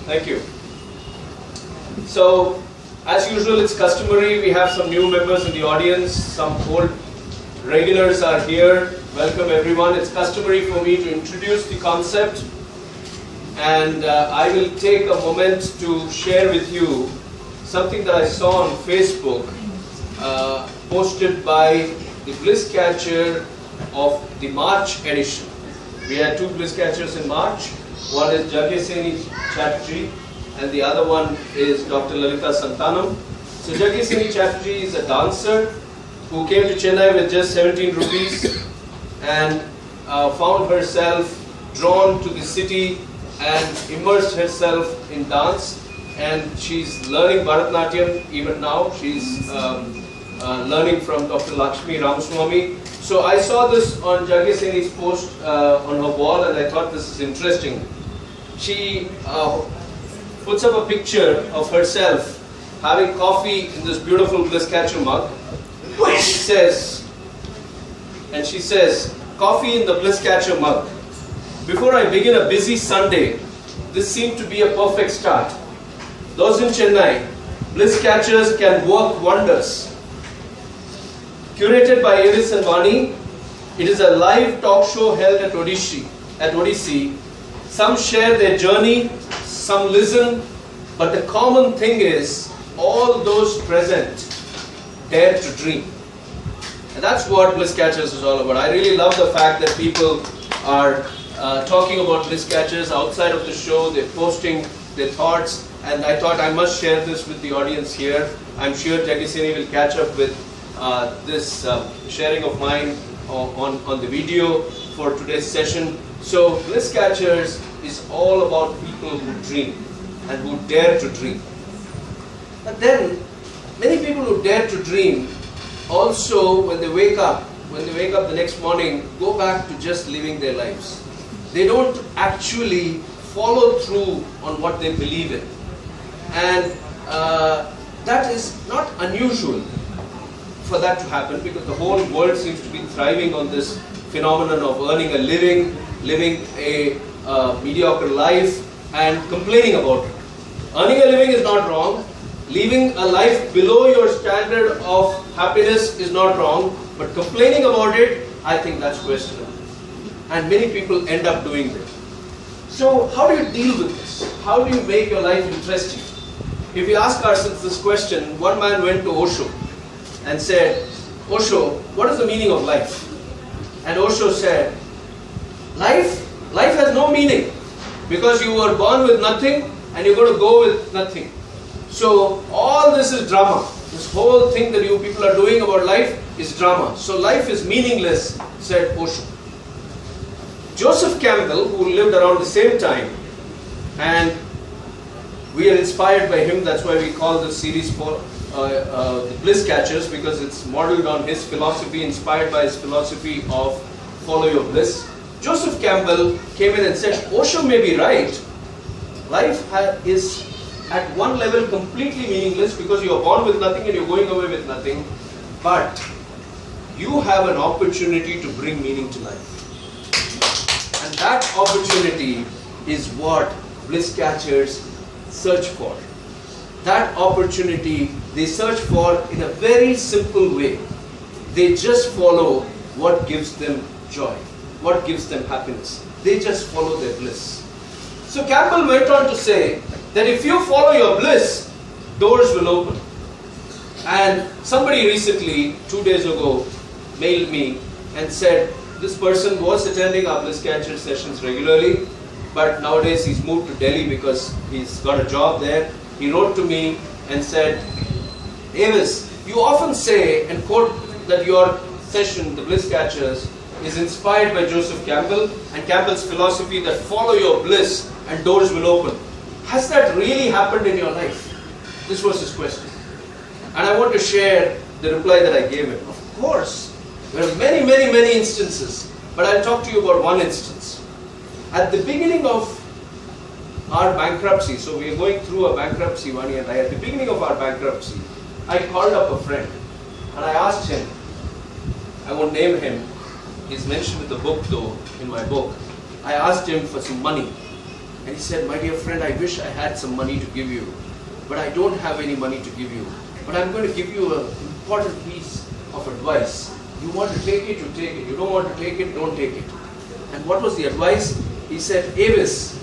Thank you. So, as usual, it's customary. We have some new members in the audience. Some old regulars are here. Welcome everyone. It's customary for me to introduce the concept, and I will take a moment to share with you something that I saw on Facebook, posted by the Bliss Catcher of the March edition. We had two Bliss Catchers in March. One is Jageseni Chatterjee and the other one is Dr. Lalita Santanam. So Jageseni Chatterjee is a dancer who came to Chennai with just 17 rupees and found herself drawn to the city and immersed herself in dance, and she's learning Bharatanatyam even now. She's learning from Dr. Lakshmi Ramaswamy. So I saw this on Jageseni's post on her wall, and I thought this is interesting. She puts up a picture of herself having coffee in this beautiful Bliss Catcher mug. And she says, coffee in the Bliss Catcher mug. Before I begin a busy Sunday, this seemed to be a perfect start. Those in Chennai, Bliss Catchers can work wonders. Curated by AVIS Viswanathan, it is a live talk show held at Odyssey. Some share their journey, some listen, but the common thing is all those present dare to dream. And that's what Bliss Catchers is all about. I really love the fact that people are talking about Bliss Catchers outside of the show. They're posting their thoughts, and I thought I must share this with the audience here. I'm sure Jageseni will catch up with this sharing of mine on the video for today's session. So Bliss Catchers is all about people who dream and who dare to dream. But then many people who dare to dream also, when they wake up the next morning, go back to just living their lives. They don't actually follow through on what they believe in, and that is not unusual for that to happen, because the whole world seems to be thriving on this phenomenon of earning a living, living a mediocre life and complaining about it. Earning a living is not wrong. Living a life below your standard of happiness is not wrong, but complaining about it, I think that's questionable. And many people end up doing that. So how do you deal with this? How do you make your life interesting? If we ask ourselves this question, one man went to Osho and said, Osho, what is the meaning of life? And Osho said, life has no meaning, because you were born with nothing and you're going to go with nothing. So all this is drama. This whole thing that you people are doing about life is drama. So life is meaningless, said Osho. Joseph Campbell, who lived around the same time, and we are inspired by him, that's why we call this series the Bliss Catchers, because it's modeled on his philosophy, inspired by his philosophy of Follow Your Bliss. Joseph Campbell came in and said, Osho may be right. Life is at one level completely meaningless, because you are born with nothing and you're going away with nothing, but you have an opportunity to bring meaning to life. And that opportunity is what Bliss Catchers search for. That opportunity they search for in a very simple way. They just follow what gives them joy, what gives them happiness. They just follow their bliss. So Campbell went on to say that if you follow your bliss, doors will open. And somebody recently, 2 days ago, mailed me and said this person was attending our Bliss Catcher sessions regularly, but nowadays he's moved to Delhi because he's got a job there. He wrote to me and said, Avis, you often say and quote that your session, the Bliss Catchers, is inspired by Joseph Campbell and Campbell's philosophy that follow your bliss and doors will open. Has that really happened in your life? This was his question. And I want to share the reply that I gave him. Of course, there are many, many, many instances, but I'll talk to you about one instance. At the beginning of our bankruptcy, so we are going through a bankruptcy, Vani and I, at the beginning of our bankruptcy, I called up a friend and I asked him, I won't name him, he's mentioned in the book though, in my book, I asked him for some money. And he said, my dear friend, I wish I had some money to give you, but I don't have any money to give you. But I'm going to give you an important piece of advice. You want to take it, you take it. You don't want to take it, don't take it. And what was the advice? He said, AVIS,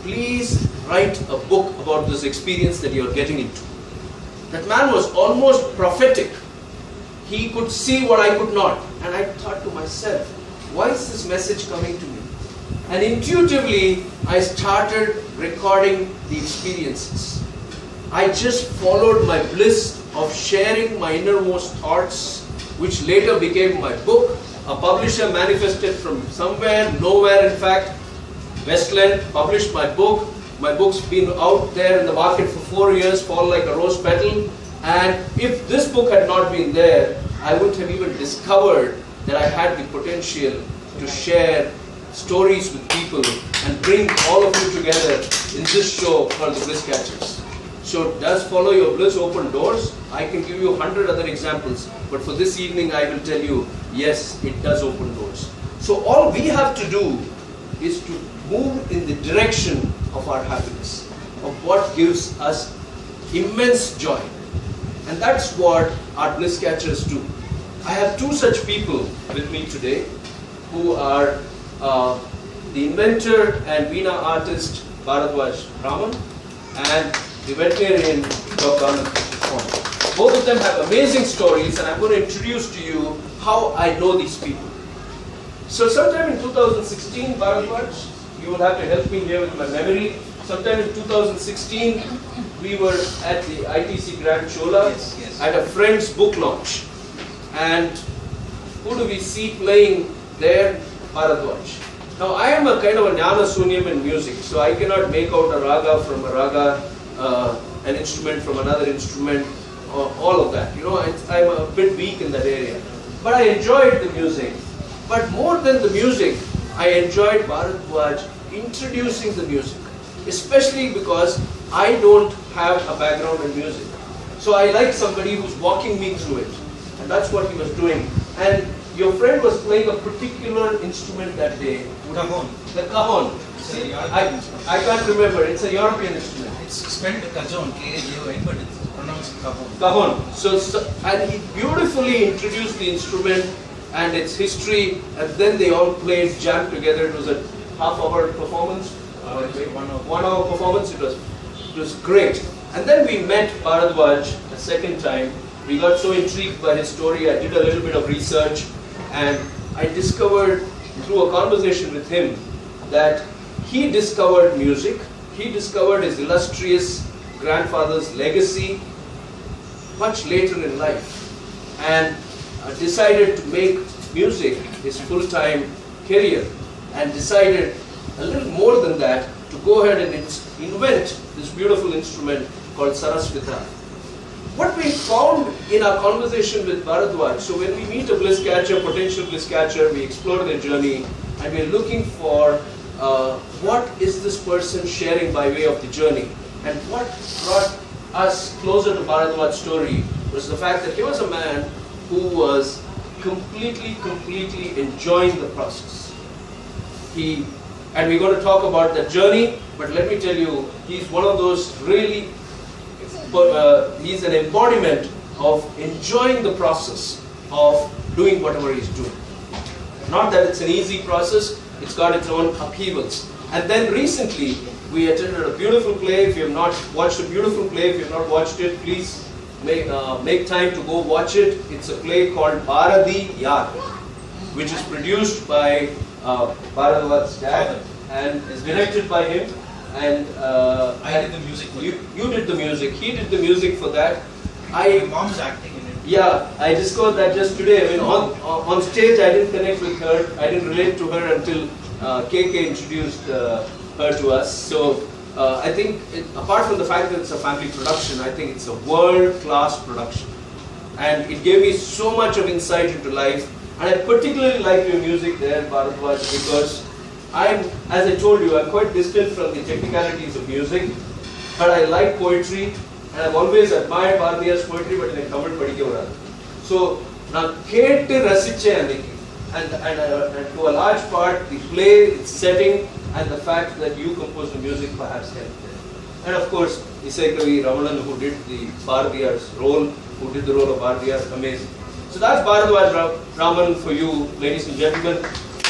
please write a book about this experience that you're getting into. That man was almost prophetic. He could see what I could not. And I thought to myself, why is this message coming to me? And intuitively, I started recording the experiences. I just followed my bliss of sharing my innermost thoughts, which later became my book. A publisher manifested from somewhere, nowhere in fact. Westland published my book. My book's been out there in the market for 4 years, fall like a rose petal. And if this book had not been there, I wouldn't have even discovered that I had the potential to share stories with people and bring all of you together in this show called the Bliss Catchers. So does Follow Your Bliss open doors? I can give you 100 other examples, but for this evening I will tell you, yes, it does open doors. So all we have to do is to move in the direction of our happiness, of what gives us immense joy. And that's what our Bliss Catchers do. I have two such people with me today who are the inventor and Veena artist Baradwaj Raman and the veterinarian Dr.Anand. Both of them have amazing stories, and I'm going to introduce to you how I know these people. So sometime in 2016, Baradwaj, you will have to help me here with my memory. Sometime in 2016, we were at the ITC Grand Chola at a friend's book launch. And who do we see playing there? Baradwaj. Now I am a kind of a jnana sunyam in music, so I cannot make out a raga from a raga, an instrument from another instrument, all of that. You know, I'm a bit weak in that area. But I enjoyed the music. But more than the music, I enjoyed Baradwaj introducing the music, especially because I don't have a background in music. So I like somebody who's walking me through it. And that's what he was doing. And your friend was playing a particular instrument that day. Cajon. The cajon. See, I can't remember. It's a European instrument. It's spelled cajon, K-A-J-O-N, but it's pronounced cajon. Cajon. So, and he beautifully introduced the instrument and its history, and then they all played, jammed together. It was a half-hour performance, 1 hour performance. It was great. And then we met Baradwaj a second time. We got so intrigued by his story. I did a little bit of research, and I discovered through a conversation with him that he discovered music. He discovered his illustrious grandfather's legacy much later in life, and decided to make music his full-time career, and decided a little more than that to go ahead and invent this beautiful instrument called Saraswita. What we found in our conversation with Baradwaj, so when we meet a bliss catcher, potential bliss catcher, we explore their journey, and we're looking for what is this person sharing by way of the journey. And what brought us closer to Baradwaj's story was the fact that he was a man who was completely enjoying the process. And we're going to talk about that journey, but let me tell you, he's one of those really, he's an embodiment of enjoying the process of doing whatever he's doing. Not that it's an easy process, it's got its own upheavals. And then recently, we attended a beautiful play. If you have not watched a beautiful play, if you have not watched it, please make time to go watch it. It's a play called Baradwaj, which is produced by Baradwaj's dad and is directed by him. And I did the music for you did the music. He did the music for that. My mom is acting in it. Yeah, I discovered that just today. I mean, on stage, I didn't connect with her. I didn't relate to her until KK introduced her to us. So I think, apart from the fact that it's a family production, I think it's a world-class production. And it gave me so much of insight into life. And I particularly like your music there, Baradwaj, because as I told you, I'm quite distant from the technicalities of music, but I like poetry, and I've always admired Bharatiya's poetry, but in Tamil padikka varadu. So, now kettu rasiche and to a large part, the play, its setting, and the fact that you composed the music perhaps helped them. And of course, Isekavi Ramanan, who did the Bharadiyar's role, who did the role of Bharadiyar, amazing. So that's Baradwaj Raman for you, ladies and gentlemen.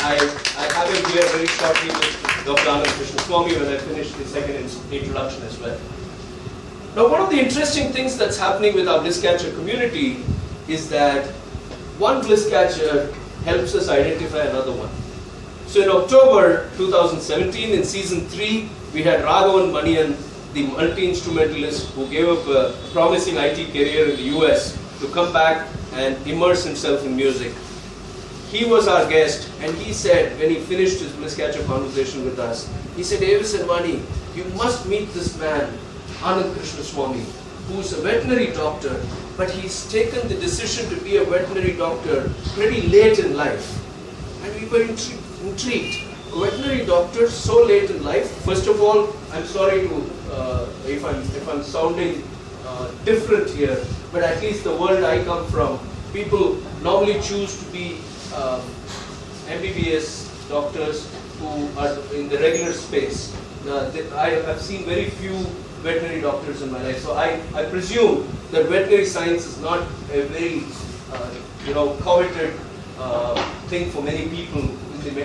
I have him here very shortly with Dr.Anand Krishnaswamy when I finish the second introduction as well. Now, one of the interesting things that's happening with our Bliss Catcher community is that one Bliss Catcher helps us identify another one. So in October 2017, in season 3, we had Raghavan Manian, the multi-instrumentalist who gave up a promising IT career in the US to come back and immerse himself in music. He was our guest, and he said, when he finished his Bliss Catcher conversation with us, he said, AVIS and Vani, you must meet this man, Anand Krishnaswamy, who is a veterinary doctor, but he's taken the decision to be a veterinary doctor pretty late in life. And we were intrigued. A veterinary doctor so late in life. First of all, I'm sorry to if I'm sounding different here, but at least the world I come from, people normally choose to be MBBS doctors who are in the regular space. I have seen very few veterinary doctors in my life, so I presume that veterinary science is not a very coveted thing for many people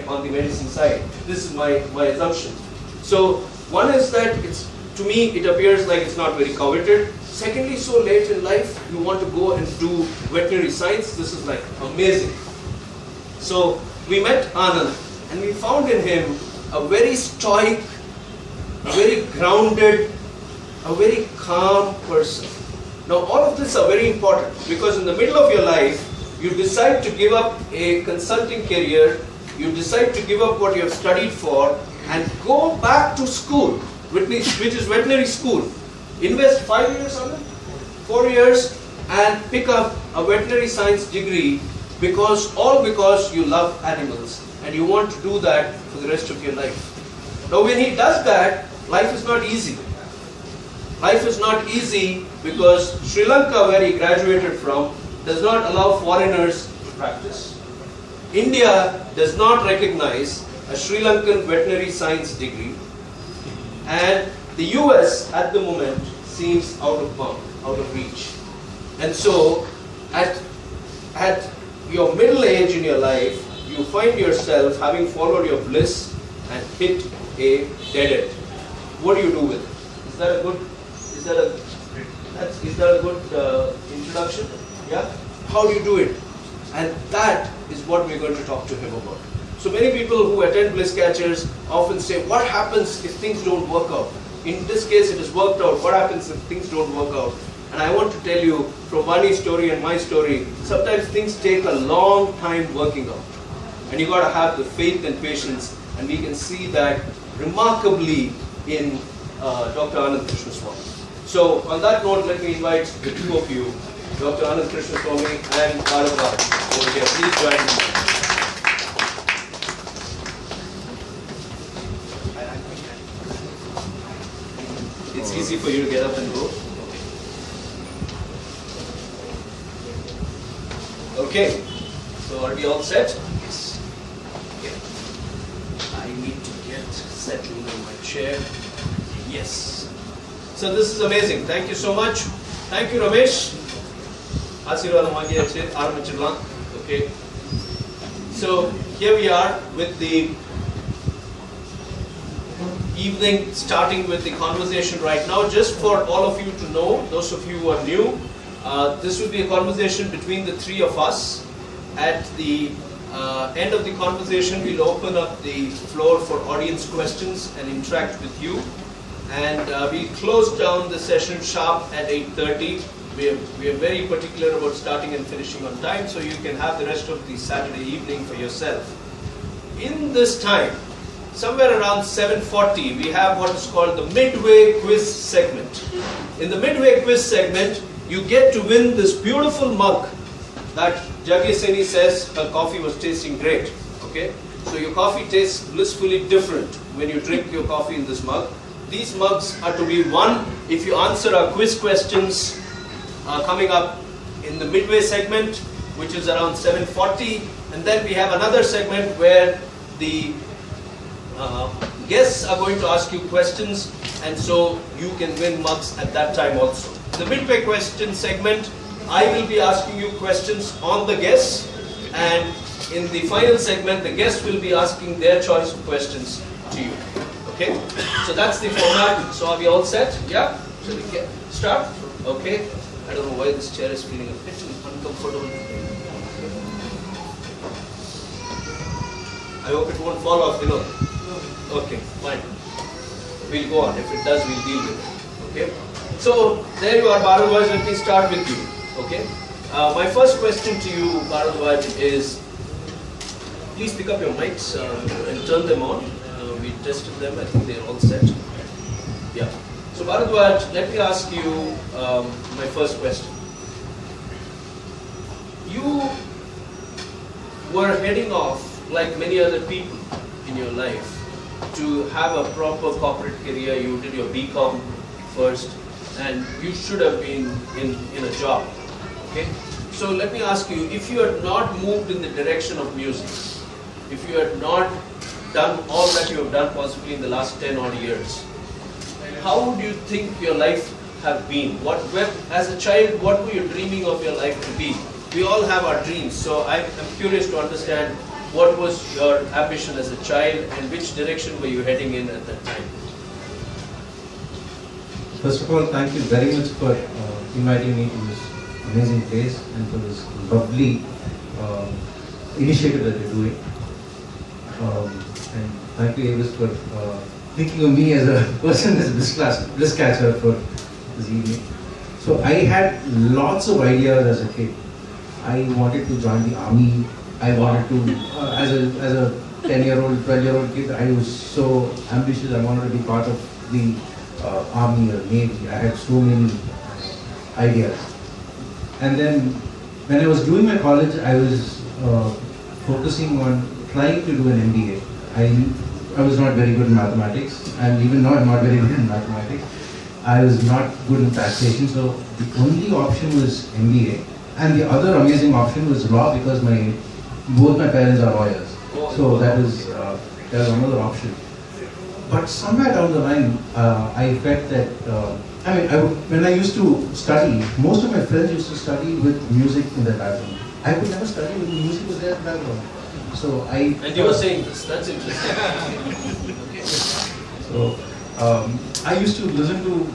on the medicine side. This is my assumption. So one is that to me it appears like it's not very coveted. Secondly, so late in life you want to go and do veterinary science. This is like amazing. So we met Anand and we found in him a very stoic, a very grounded, a very calm person. Now all of this are very important because in the middle of your life you decide to give up a consulting career, you decide to give up what you have studied for and go back to school, which is veterinary school. Invest 5 years on it, 4 years, and pick up a veterinary science degree because you love animals and you want to do that for the rest of your life. Now when he does that, life is not easy. Life is not easy because Sri Lanka, where he graduated from, does not allow foreigners to practice. India does not recognize a Sri Lankan veterinary science degree, and the US at the moment seems out of bound, out of reach. And so at your middle age in your life, you find yourself having followed your bliss and hit a dead end. What do you do with it? Is that a good introduction? Yeah? How do you do it? And that is what we're going to talk to him about. So many people who attend Bliss Catchers often say, what happens if things don't work out? In this case, it has worked out. What happens if things don't work out? And I want to tell you from Vani's story and my story, sometimes things take a long time working out. And you've got to have the faith and patience. And we can see that remarkably in Dr. Anand Krishnaswamy. So on that note, let me invite the two of you, Dr. Anand Krishnaswamy and Baradwaj over here. Please join me. It's easy for you to get up and go. Okay. So are we all set? Yes. Okay. I need to get settled in my chair. Yes. So this is amazing. Thank you so much. Thank you, Ramesh. Okay. So here we are with the evening, starting with the conversation right now. Just for all of you to know, those of you who are new, this will be a conversation between the three of us. At the end of the conversation, we'll open up the floor for audience questions and interact with you. And we'll close down the session sharp at 8:30. We are very particular about starting and finishing on time, so you can have the rest of the Saturday evening for yourself. In this time, somewhere around 7:40, we have what is called the midway quiz segment. In the midway quiz segment, you get to win this beautiful mug that Jageseni says her coffee was tasting great. Okay, so your coffee tastes blissfully different when you drink your coffee in this mug. These mugs are to be won if you answer our quiz questions coming up in the midway segment, which is around 7:40, and then we have another segment where the guests are going to ask you questions, and so you can win mugs at that time also. The midway question segment, I will be asking you questions on the guests, and in the final segment, the guests will be asking their choice of questions to you. Okay? So that's the format. So are we all set? Yeah? Shall we start? Okay. I don't know why this chair is feeling a bit uncomfortable. I hope it won't fall off, Okay, fine. We'll go on. If it does, we'll deal with it. Okay? So, there you are, Baradwaj. Let me start with you. Okay? My first question to you, Baradwaj, is please pick up your mics and turn them on. We tested them. I think they're all set. Yeah. So, Baradwaj, let me ask you my first question. You were heading off, like many other people in your life, to have a proper corporate career. You did your BCom first, and you should have been in a job. Okay? So let me ask you, if you had not moved in the direction of music, if you had not done all that you have done possibly in the last 10 odd years, how would you think your life have been? As a child, what were you dreaming of your life to be? We all have our dreams, so I'm curious to understand what was your ambition as a child and which direction were you heading in at that time? First of all, thank you very much for inviting me to this amazing place and for this lovely initiative that you're doing. And thank you, AVIS, for thinking of me as a person as a bliss catcher for this evening. So I had lots of ideas as a kid. I wanted to join the army. I wanted to, as a 10-year-old, 12-year-old kid, I was so ambitious. I wanted to be part of the army or navy. I had so many ideas. And then when I was doing my college, I was focusing on trying to do an MBA. I was not very good in mathematics, and even now I'm not very good in mathematics. I was not good in taxation, so the only option was MBA. And the other amazing option was law, because both my parents are lawyers. So that was another option. But somewhere down the line, I felt that, when I used to study, most of my friends used to study with music in their background. I could never study when the music was there in the background. So And you were saying this, that's interesting. Okay. So I used to listen to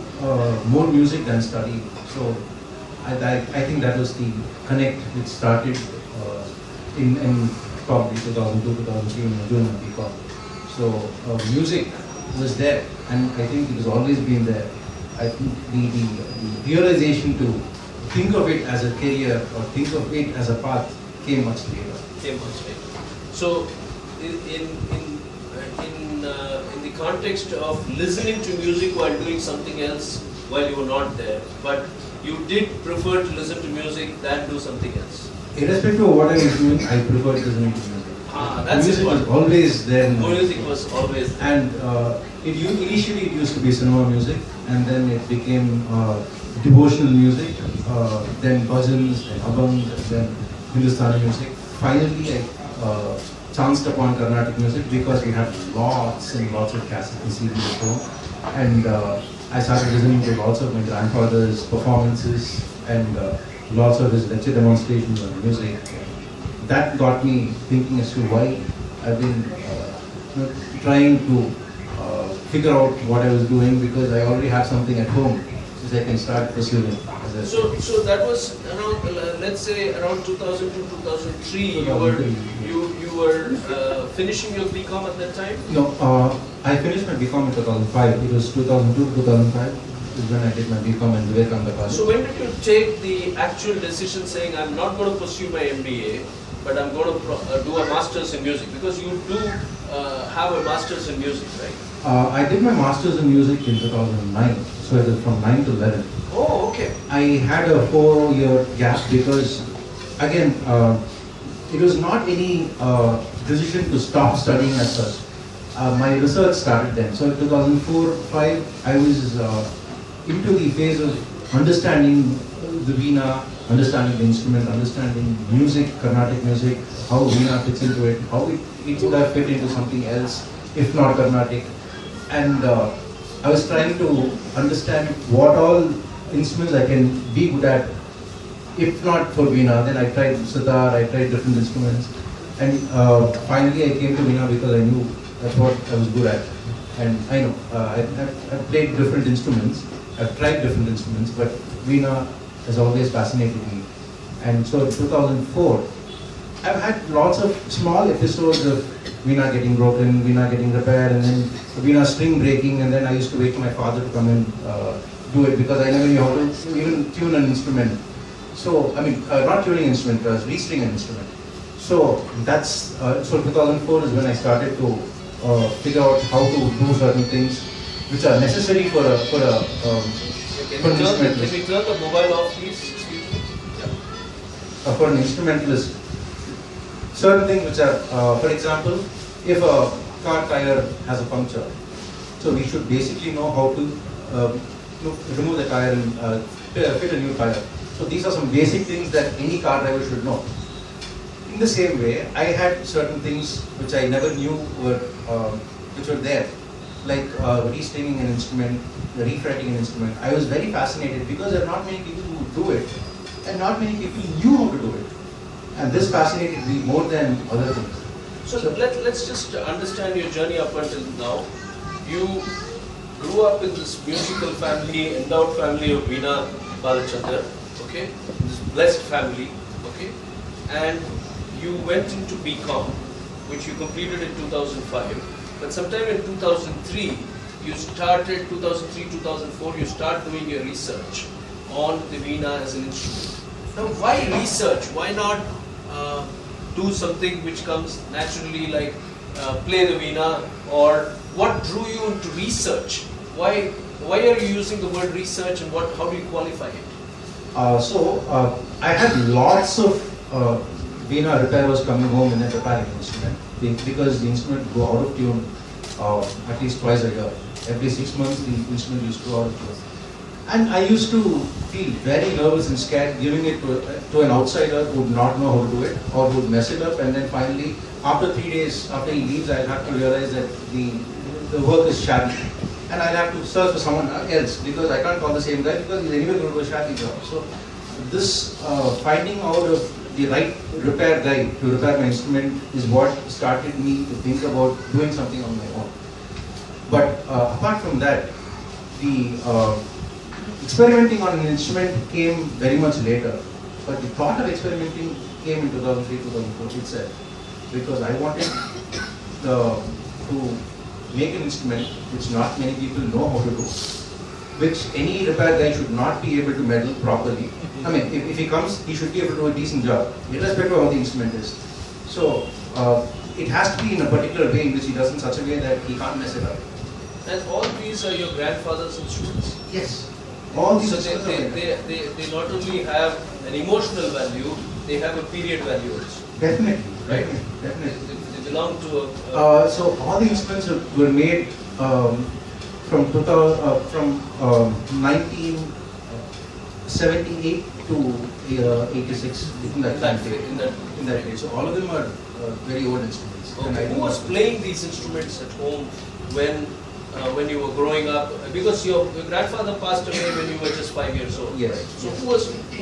more music than study. So I think that was the connect which started in probably 2002, 2003 when I was doing my BCom. So music was there, and I think it has always been there. I think the realization to think of it as a career or think of it as a path came much later. So, in the context of listening to music while doing something else while you were not there, but you did prefer to listen to music than do something else. Irrespective of what I was doing, I preferred listening to music. That's music was always there. Music was always there. And initially it used to be cinema music, and then it became devotional music, then bhajans, then abhangs, then Hindustani music. Finally, I chanced upon Carnatic music because we had lots and lots of cassettes and CDs at home. And I started listening to lots of my grandfather's performances and lots of his lecture demonstrations on music. That got me thinking as to why I've been trying to figure out what I was doing, because I already have something at home which I can start pursuing. So that was around, let's say around 2002, 2003. You were finishing your BCom at that time? No, I finished my BCom in 2005. It was 2002 to 2005 is when I did my BCom in Vivekananda College. So when did you take the actual decision saying, I'm not going to pursue my MBA, but I'm going to do a master's in music? Because you do have a master's in music, right? I did my master's in music in 2009, so it was from 9 to 11. Oh, okay. I had a 4-year gap because, again, it was not any decision to stop studying as such. My research started then. So in 2004-05, I was into the phase of understanding the Veena, understanding the instrument, understanding music, Carnatic music, how Veena fits into it, how it would have fit into something else, if not Carnatic. and I was trying to understand what all instruments I can be good at. If not for Veena, then I tried sitar, I tried different instruments, and finally I came to Veena because I knew that's what I was good at. And I know, I've played different instruments, I've tried different instruments, but Veena has always fascinated me. And so in 2004, I've had lots of small episodes of Veena getting broken, Veena getting repaired, and then Veena string breaking, and then I used to wait for my father to come and do it because I never knew how to even tune an instrument. So, I mean, not tuning an instrument, restring an instrument. So that's, so 2004 is when I started to figure out how to do certain things which are necessary for an instrumentalist. Can we turn the mobile off, please? Excuse me. Yeah. For an instrumentalist, certain things which are, for example, if a car tire has a puncture, so we should basically know how to remove the tire and fit a new tire. So these are some basic things that any car driver should know. In the same way, I had certain things which I never knew were which were there, like restringing an instrument, refretting an instrument. I was very fascinated because there are not many people who do it, and not many people knew how to do it. And this fascinated me more than other things. So let's just understand your journey up until now. You grew up in this musical family, endowed family of Veena Balachandar, okay, this blessed family, okay, and you went into BCom, which you completed in 2005, but sometime in 2003, you started, 2003-2004, you start doing your research on the Veena as an instrument. Now why research? Why not do something which comes naturally, like play the Veena, or what drew you into research? Why are you using the word research, and how do you qualify it? I had lots of Veena repairers coming home and then repairing the instrument because the instrument would go out of tune at least twice a year. Every 6 months the instrument used to go out of tune. And I used to feel very nervous and scared giving it to an outsider who would not know how to do it or who would mess it up, and then finally after 3 days after he leaves I'll have to realize that the work is shabby. And I'll have to search for someone else because I can't call the same guy because he's anyway going to do a shabby job. So this finding out of the right repair guy to repair my instrument is what started me to think about doing something on my own. But apart from that, the experimenting on an instrument came very much later. But the thought of experimenting came in 2003-2004 itself, because I wanted to make an instrument which not many people know how to do, which any repair guy should not be able to meddle properly. I mean, if he comes, he should be able to do a decent job, irrespective of how the instrument is. So, it has to be in a particular way in which he does in such a way that he can't mess it up. And all these are your grandfather's instruments? Yes. All these so they not only have an emotional value, they have a period value also. Definitely. Right? Definitely. They belong to a... so all the instruments were made from 1978 to 86 in that age. So all of them are very old instruments. Okay. Who was playing these instruments at home when you were growing up? Because your grandfather passed away when you were just 5 years old. Yes. Right? So who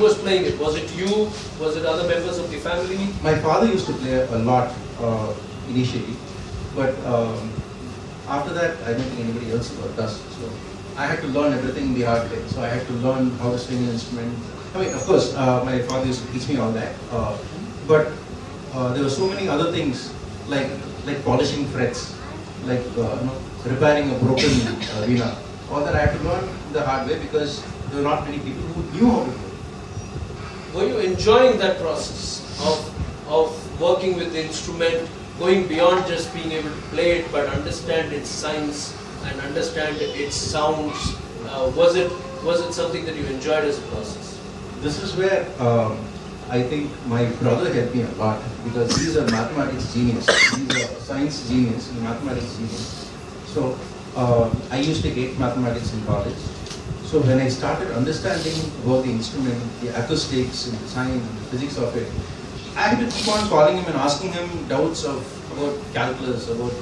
was playing it? Was it you? Was it other members of the family? My father used to play a lot initially, but after that I don't think anybody else does. So I had to learn everything the hard way. So I had to learn how to string an instrument. I mean, of course, my father used to teach me all that, but there were so many other things like polishing frets, like repairing a broken Veena. All that I had to learn the hard way because there were not many people who knew how to do it. Were you enjoying that process of working with the instrument, going beyond just being able to play it, but understand its science and understand its sounds? Was it something that you enjoyed as a process? This is where I think my brother helped me a lot, because he's a mathematics genius. He's a science genius and mathematics genius. So I used to hate mathematics in college. So when I started understanding about the instrument, the acoustics and the science and the physics of it, I had to keep on calling him and asking him doubts of about calculus, about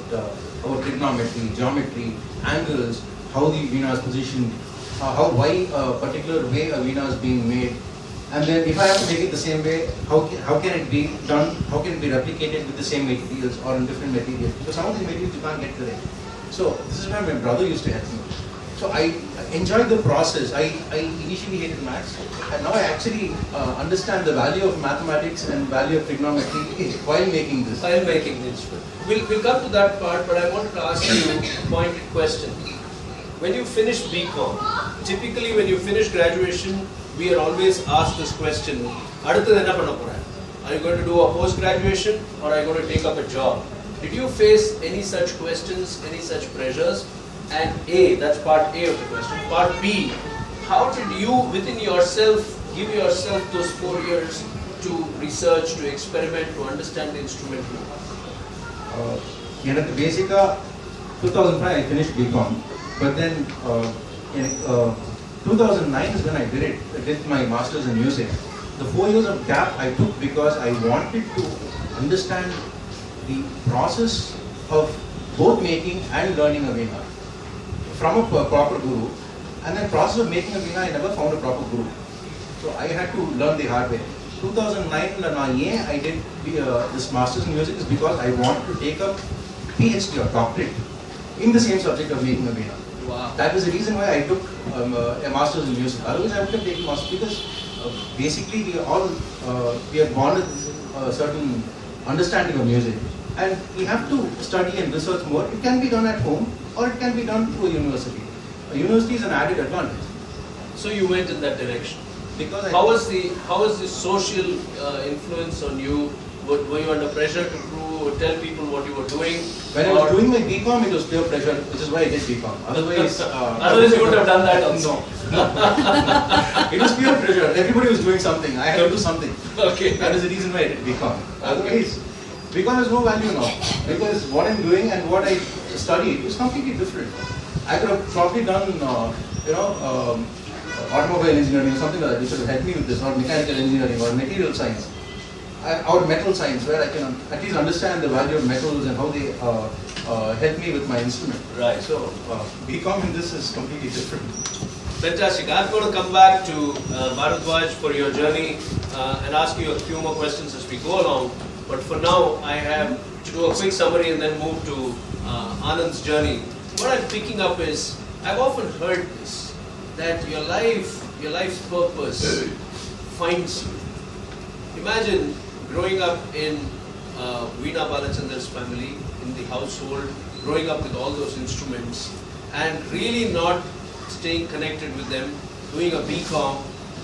trigonometry, geometry, angles, how the Veena is positioned, why a particular way a Veena is being made, and then if I have to make it the same way, how can it be done? How can it be replicated with the same materials or in different materials? Because some of these materials you can't get today. So this is where my brother used to help me. So I enjoyed the process. I initially hated maths, and now I actually understand the value of mathematics and value of trigonometry while making this. While making the instrument. We'll come to that part, but I wanted to ask you a pointed question. When you finish BCom, typically when you finish graduation, we are always asked this question, அடுத்தது என்ன பண்ண போற? Are you going to do a post-graduation or are you going to take up a job? Did you face any such questions, any such pressures? And A, that's part A of the question. Part B, how did you within yourself give yourself those 4 years to research, to experiment, to understand the instrument more? எனக்கு பேசிக்கா 2005 I finished BCom, but then in 2009 is when I did my masters in music. The 4 years of gap I took because I wanted to understand the process of both making and learning a Veena from a proper guru, and then process of making a Veena I never found a proper guru. So I had to learn the hard way. 2009 I did this masters in music is because I wanted to take up PhD or doctorate in the same subject of making a Veena. Wow. That was the reason why I took a master's in music. Otherwise, I would have taken masters because basically we are born with a certain understanding of music, and we have to study and research more. It can be done at home, or it can be done through a university. A university is an added advantage. So you went in that direction. Because how was the social influence on you? Were you under pressure to tell people what you were doing? When I was doing my BCom, it was peer pressure, which is why I did BCom. Otherwise, otherwise you would have done that also. No. It was peer pressure. Everybody was doing something. I had to do something. Okay. That is the reason why I did BCom. Otherwise, BCom has no value now. Because what I'm doing and what I studied is completely different. I could have probably done, automobile engineering or something like that, which would have helped me with this, or mechanical engineering or material science. Or metal science, where I can at least understand the value of metals and how they help me with my instrument. Right. So, BCom in this is completely different. Fantastic. I'm going to come back to Baradwaj for your journey and ask you a few more questions as we go along. But for now, I have to do a quick summary and then move to Anand's journey. What I'm picking up is, I've often heard this, that your life's purpose finds you. Imagine growing up in Veena Balachandra's family, in the household, growing up with all those instruments, and really not staying connected with them, doing a BCom,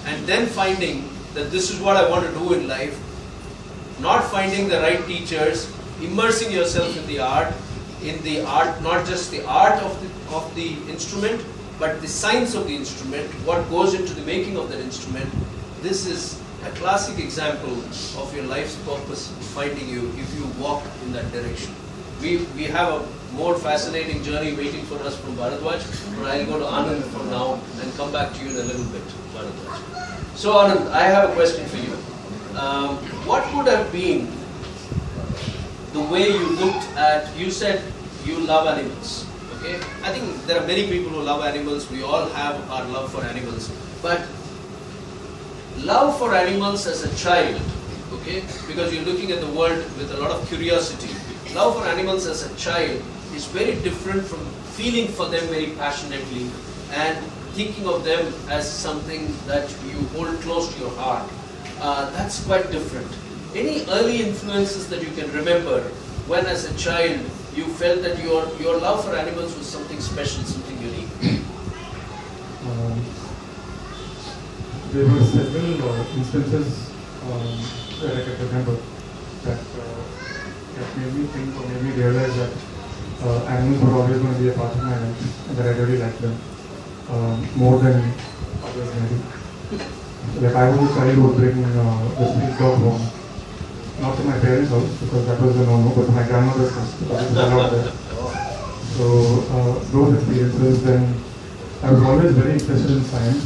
and then finding that this is what I want to do in life, not finding the right teachers, immersing yourself in the art, not just the art of the instrument, but the science of the instrument, what goes into the making of that instrument. This is a classic example of your life's purpose finding you if you walk in that direction. We have a more fascinating journey waiting for us from Baradwaj, but I'll go to Anand for now and come back to you in a little bit, Baradwaj. So Anand, I have a question for you. What would have been the way you looked at, you said you love animals, okay? I think there are many people who love animals, we all have our love for animals, but love for animals as a child, okay, because you're looking at the world with a lot of curiosity. Love for animals as a child is very different from feeling for them very passionately and thinking of them as something that you hold close to your heart. That's quite different. Any early influences that you can remember when as a child you felt that your love for animals was something special, something unique? There were several instances that I can remember that made me think or made me realize that animals were always going to be a part of my life and that I really liked them more than others maybe. Like I was a child who would bring the street dog home, not to my parents' house because that was a no-no, but to my grandmother's house because it was allowed there. So those experiences, then I was always very interested in science.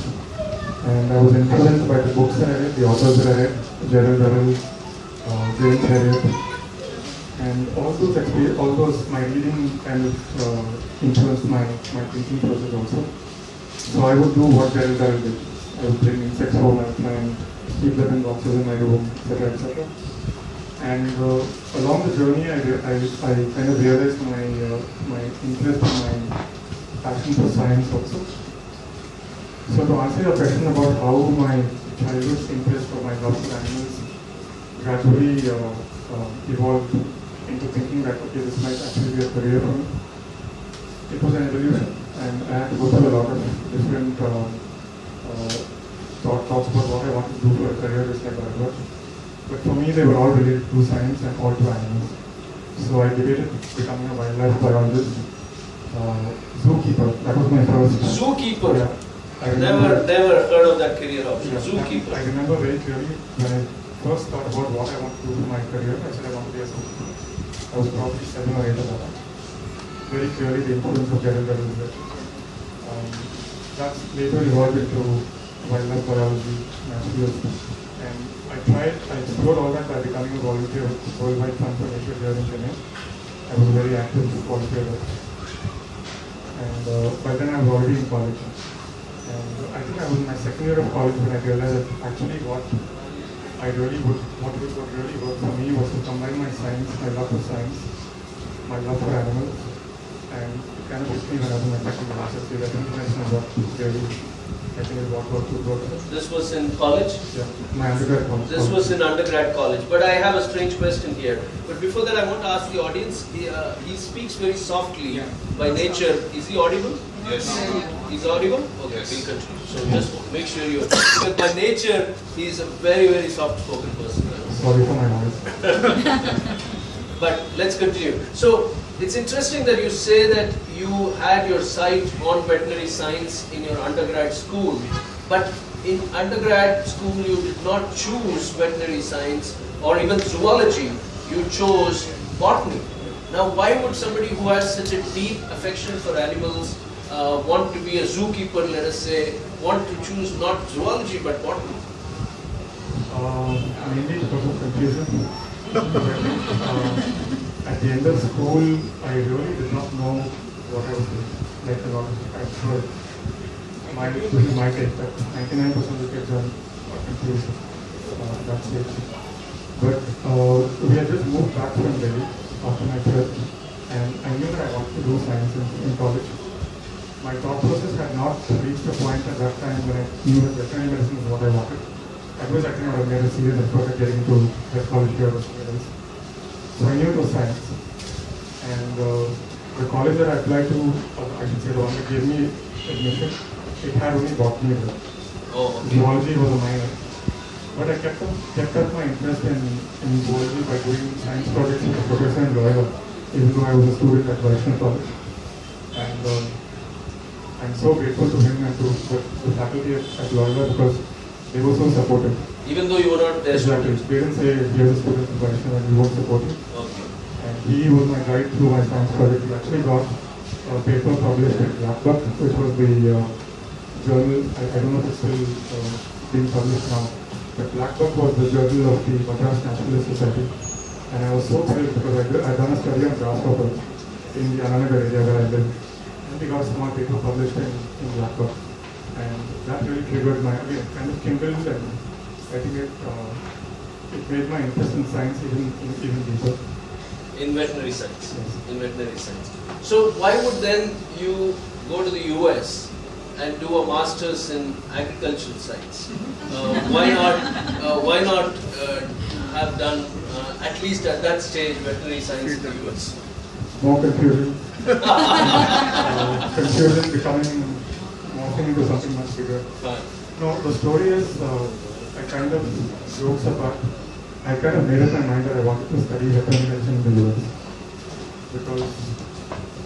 And I was influenced by the books that I read, the authors that I read, Gerald Durrell, James Herriot, And all those experience, all those, my reading kind of influenced my thinking process also. So I would do what Daryl did. I would bring insects home and keep them in boxes in my room, etc., etc. And along the journey, I kind of realized my interest and my passion for science also. So to answer your question about how my childhood interest for my love for animals gradually evolved into thinking that, okay, this might actually be a career for me. It was an evolution, and I had to go through a lot of different thoughts about what I wanted to do for a career, just like Baradwaj. But for me, they were all related to science and all to animals. So I debated becoming a wildlife biologist, zookeeper. That was my first. Zookeeper? Yeah. I never heard of that career option. Yeah, Zookeeper. I remember very clearly when I first thought about what I want to do for my career, I said I want to be a zookeeper. I was probably 7 or 8 at that time. Very clearly the influence of Daryl was there. That's later evolved into wildlife biology, naturalism. And I explored all that by becoming a volunteer with Worldwide Fund for Nature here in Chennai. I was a very active volunteer there. And by then I was already in college. And I think I was in my second year of college when I realized that actually what really worked for me was to combine my science, my love for science, my love for animals, and it kind of hit me when I was in my second year. So I think what really, I think is what worked with work. This was in college? Yeah, my undergrad college. This was in undergrad college. But I have a strange question here. But before that, I want to ask the audience, he speaks very softly. Yeah. By nature, is he audible? Yes. He's audible? Okay, Yes. we'll continue. So just make sure you, because by nature, he's a very, very soft-spoken person. Sorry for my noise. But let's continue. So it's interesting that you say that you had your sight on veterinary science in your undergrad school, but in undergrad school you did not choose veterinary science or even zoology, you chose botany. Now why would somebody who has such a deep affection for animals want to be a zookeeper, let us say, want to choose not zoology but botany? Mainly because of confusion. At the end of school, I really did not know what I was doing. Like a lot of I've heard this is my take that 99% of the kids are confused at that stage. But we had just moved back from Delhi after my trip, and I knew that I wanted to do science in college. My thought process had not reached a point at that time when I knew that veterinary medicine was what I wanted. Otherwise, I think I would have made a serious effort at getting into vet college here or somewhere else. So I knew it was science. And the college that I applied to, I should say the one that gave me admission, it had only botany there. Oh, okay. Zoology was a minor. But I kept up my interest in zoology by doing science projects with a professor in Loyola, even though I was a student at Vaishnav College. And I'm so grateful to him and to the faculty at Loyola because they were so supportive. Even though you were not there? Exactly. They didn't say, here's a student in Vaishnav and we won't support you. Okay. And he was my guide through my science project. We actually got a paper published in Black Book, which was the journal, I don't know if it's still being published now, but Black Book was the journal of the Madras Naturalist Society. And I was so thrilled because I'd done a study on grasshoppers in the Ananagar area where I live. And we got a small paper published in Black Book. And that really triggered my, again, kind of kindled, and I think it made my interest in science even deeper. In veterinary science. Yes. In veterinary science. So why would then you go to the US and do a master's in agricultural science? Why not have done at least at that stage veterinary science in the US? More confusion. Confusion becoming morphing into something much bigger. No, the story is I kind of jokes apart. I kind of made up my mind that I wanted to study veterinary medicine in the US. Because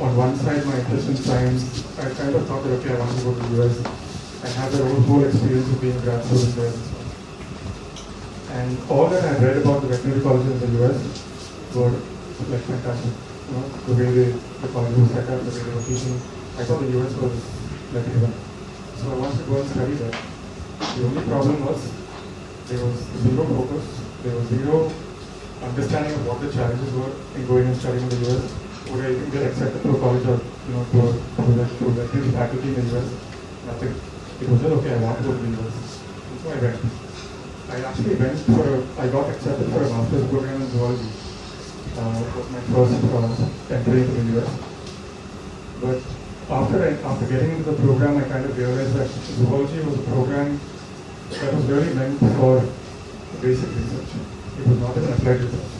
on one side my interest in science, I kind of thought that okay, I want to go to the US and have the whole experience of being grad student there and so on. And all that I read about the veterinary colleges in the US were like fantastic. You know, the way the college was set up, the way they were teaching. I thought the US was like heaven. So I wanted to go and study there. The only problem was there was zero focus, there was zero understanding of what the challenges were in going and studying in the US. Would I even get accepted to a college or to the faculty in the US? Nothing. It was just okay, I want to go to the US. So I went. I actually went I got accepted for a master's program in zoology. It was my first entry into the US. But after getting into the program, I kind of realized that zoology was a program that was really meant for basic research. It was not even applied research.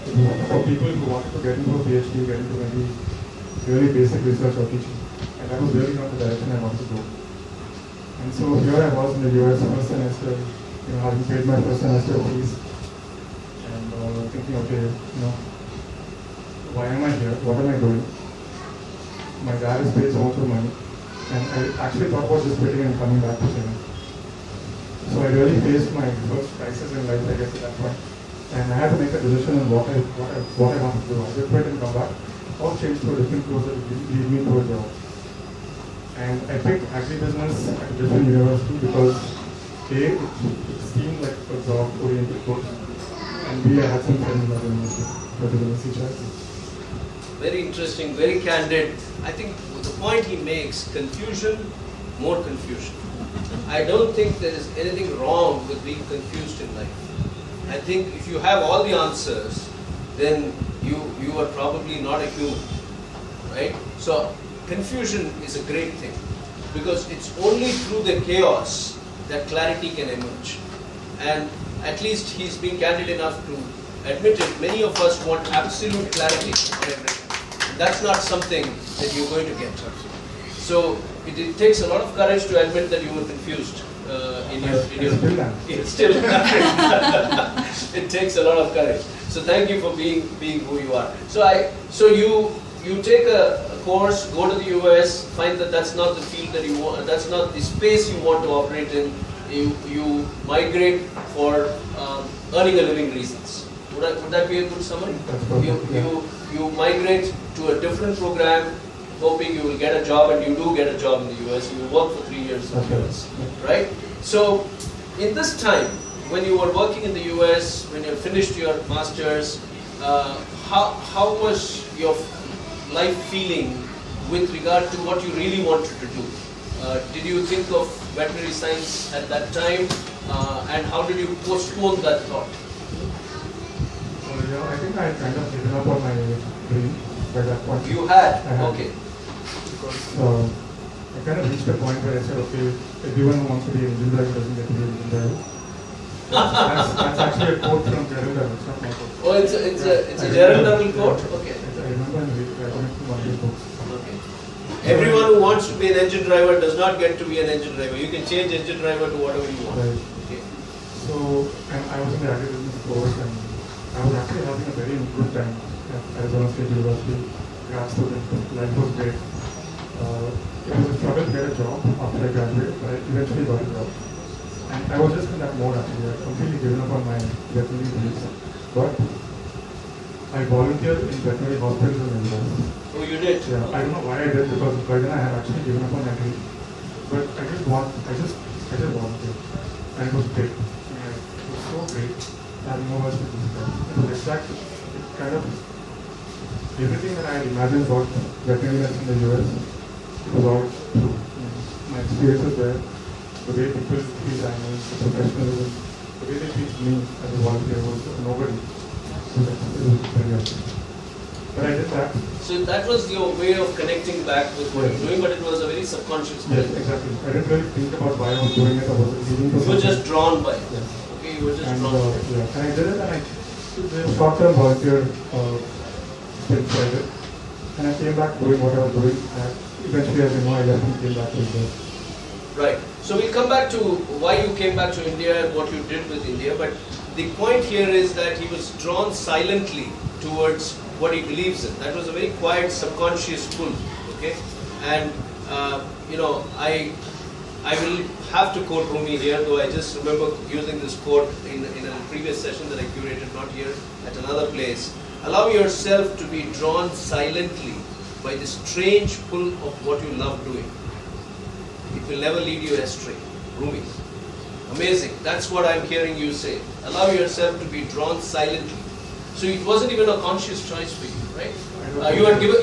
It was for people who wanted to get into a PhD, get into maybe really basic research or teaching. And that was really not the direction I wanted to go. And so here I was in the US first semester, having paid my first semester fees, and thinking, okay, why am I here? What am I doing? My dad has paid so much of money, and I actually thought about just quitting and coming back to Chennai. So I really faced my first crisis in life, I guess, at that point. And I had to make a decision on what I wanted to do. I could quit and come back, or change to a different course that would lead me to a job. And I picked agribusiness at a different university because A, it seemed like a job-oriented course, and B, I had some friends in that university, but the university choice. Very interesting, very candid. I think the point he makes, confusion, more confusion. I don't think there is anything wrong with being confused in life. I think if you have all the answers, then you are probably not a human, right? So confusion is a great thing, because it's only through the chaos that clarity can emerge. And at least he's been candid enough to admit it. Many of us want absolute clarity on everything. That's not something that you're going to get. So it takes a lot of courage to admit that you were confused still. It takes a lot of courage. So thank you for being who you are. So you take a course, go to the US, find that that's not the field that you want, that's not the space you want to operate in. You migrate for earning a living reasons. Would that be a good summary? You migrate to a different program, hoping you will get a job, and you do get a job in the US. You work for 3 years in the US, right? So in this time, when you were working in the US, when you finished your master's, how was your life feeling with regard to what you really wanted to do? Did you think of veterinary science at that time, and how did you postpone that thought? I think I had kind of given up on my dream by that point. You had? Okay. Because I kind of reached a point where I said, okay, everyone who wants to be an engine driver doesn't get to be an engine driver. That's actually a quote from Gerald Darrell, it's not my quote. Oh, it's a Gerald Darrell quote? Okay. I remember in the one of his books. Okay. Everyone who wants to be an engine driver does not get to be an engine driver. You can change engine driver to whatever you want. Right. Okay. So, and I was in the agribusiness course, and I was actually having a very good time at Arizona State University. Grad student, life was great. It was a struggle to get a job after I graduated, but I eventually got a job. And I was just in that mode actually. I completely given up on my veterinary beliefs. But I volunteered in veterinary hospitals in India. Oh, you did? Yeah, I don't know why I did, because by then I had actually given up on my dream. But I just volunteered. And it was great. And it was so great. I have no words to describe. It was exactly, it kind of, everything that I had imagined about veterinary medicine in the US, it was all true. My experiences there, the way people treat animals, the professionalism, the way they treat me as a volunteer was nobody. So it was very awesome. But I did that. So that was your way of connecting back with what you're doing, but it was a very subconscious thing. Yes, exactly. I didn't really think about why I was doing it. I was leading to You were just drawn by it. Yes. Okay, you were just drawn by it. Yeah, and I did it, and I did short-term volunteer things I did. And I came back doing what I was doing. And eventually, as you know, I left and came back to India. Right. So we'll come back to why you came back to India and what you did with India, but the point here is that he was drawn silently towards what he believes in. That was a very quiet subconscious pull, okay? And I will have to quote Rumi here, though I just remember using this quote in a previous session that I curated, not here, at another place. Allow yourself to be drawn silently by the strange pull of what you love doing. It will never lead you astray. Rumi. Amazing. That's what I'm hearing you say. Allow yourself to be drawn silently. So it wasn't even a conscious choice for you, right?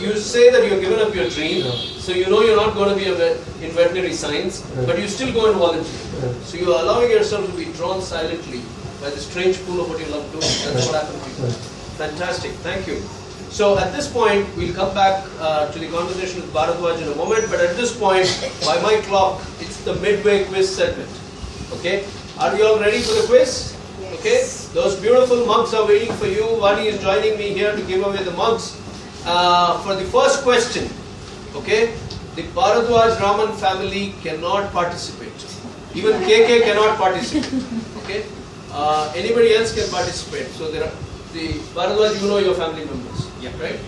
You say that you're given up your dream, so you know you're not going to be in veterinary science, but you still go and volunteer. So you're allowing yourself to be drawn silently by the strange pull of what you love doing. That's what happened to you. Fantastic, thank you. So at this point, we'll come back to the conversation with Baradwaj in a moment, but at this point, by my clock, it's the midway quiz segment. Okay? Are you all ready for the quiz? Okay? Those beautiful mugs are waiting for you. Vani is joining me here to give away the mugs. For the first question, okay? The Baradwaj Raman family cannot participate. Even KK cannot participate. Okay? Anybody else can participate. So there are the Baradwaj, you know your family members. Yeah. Right?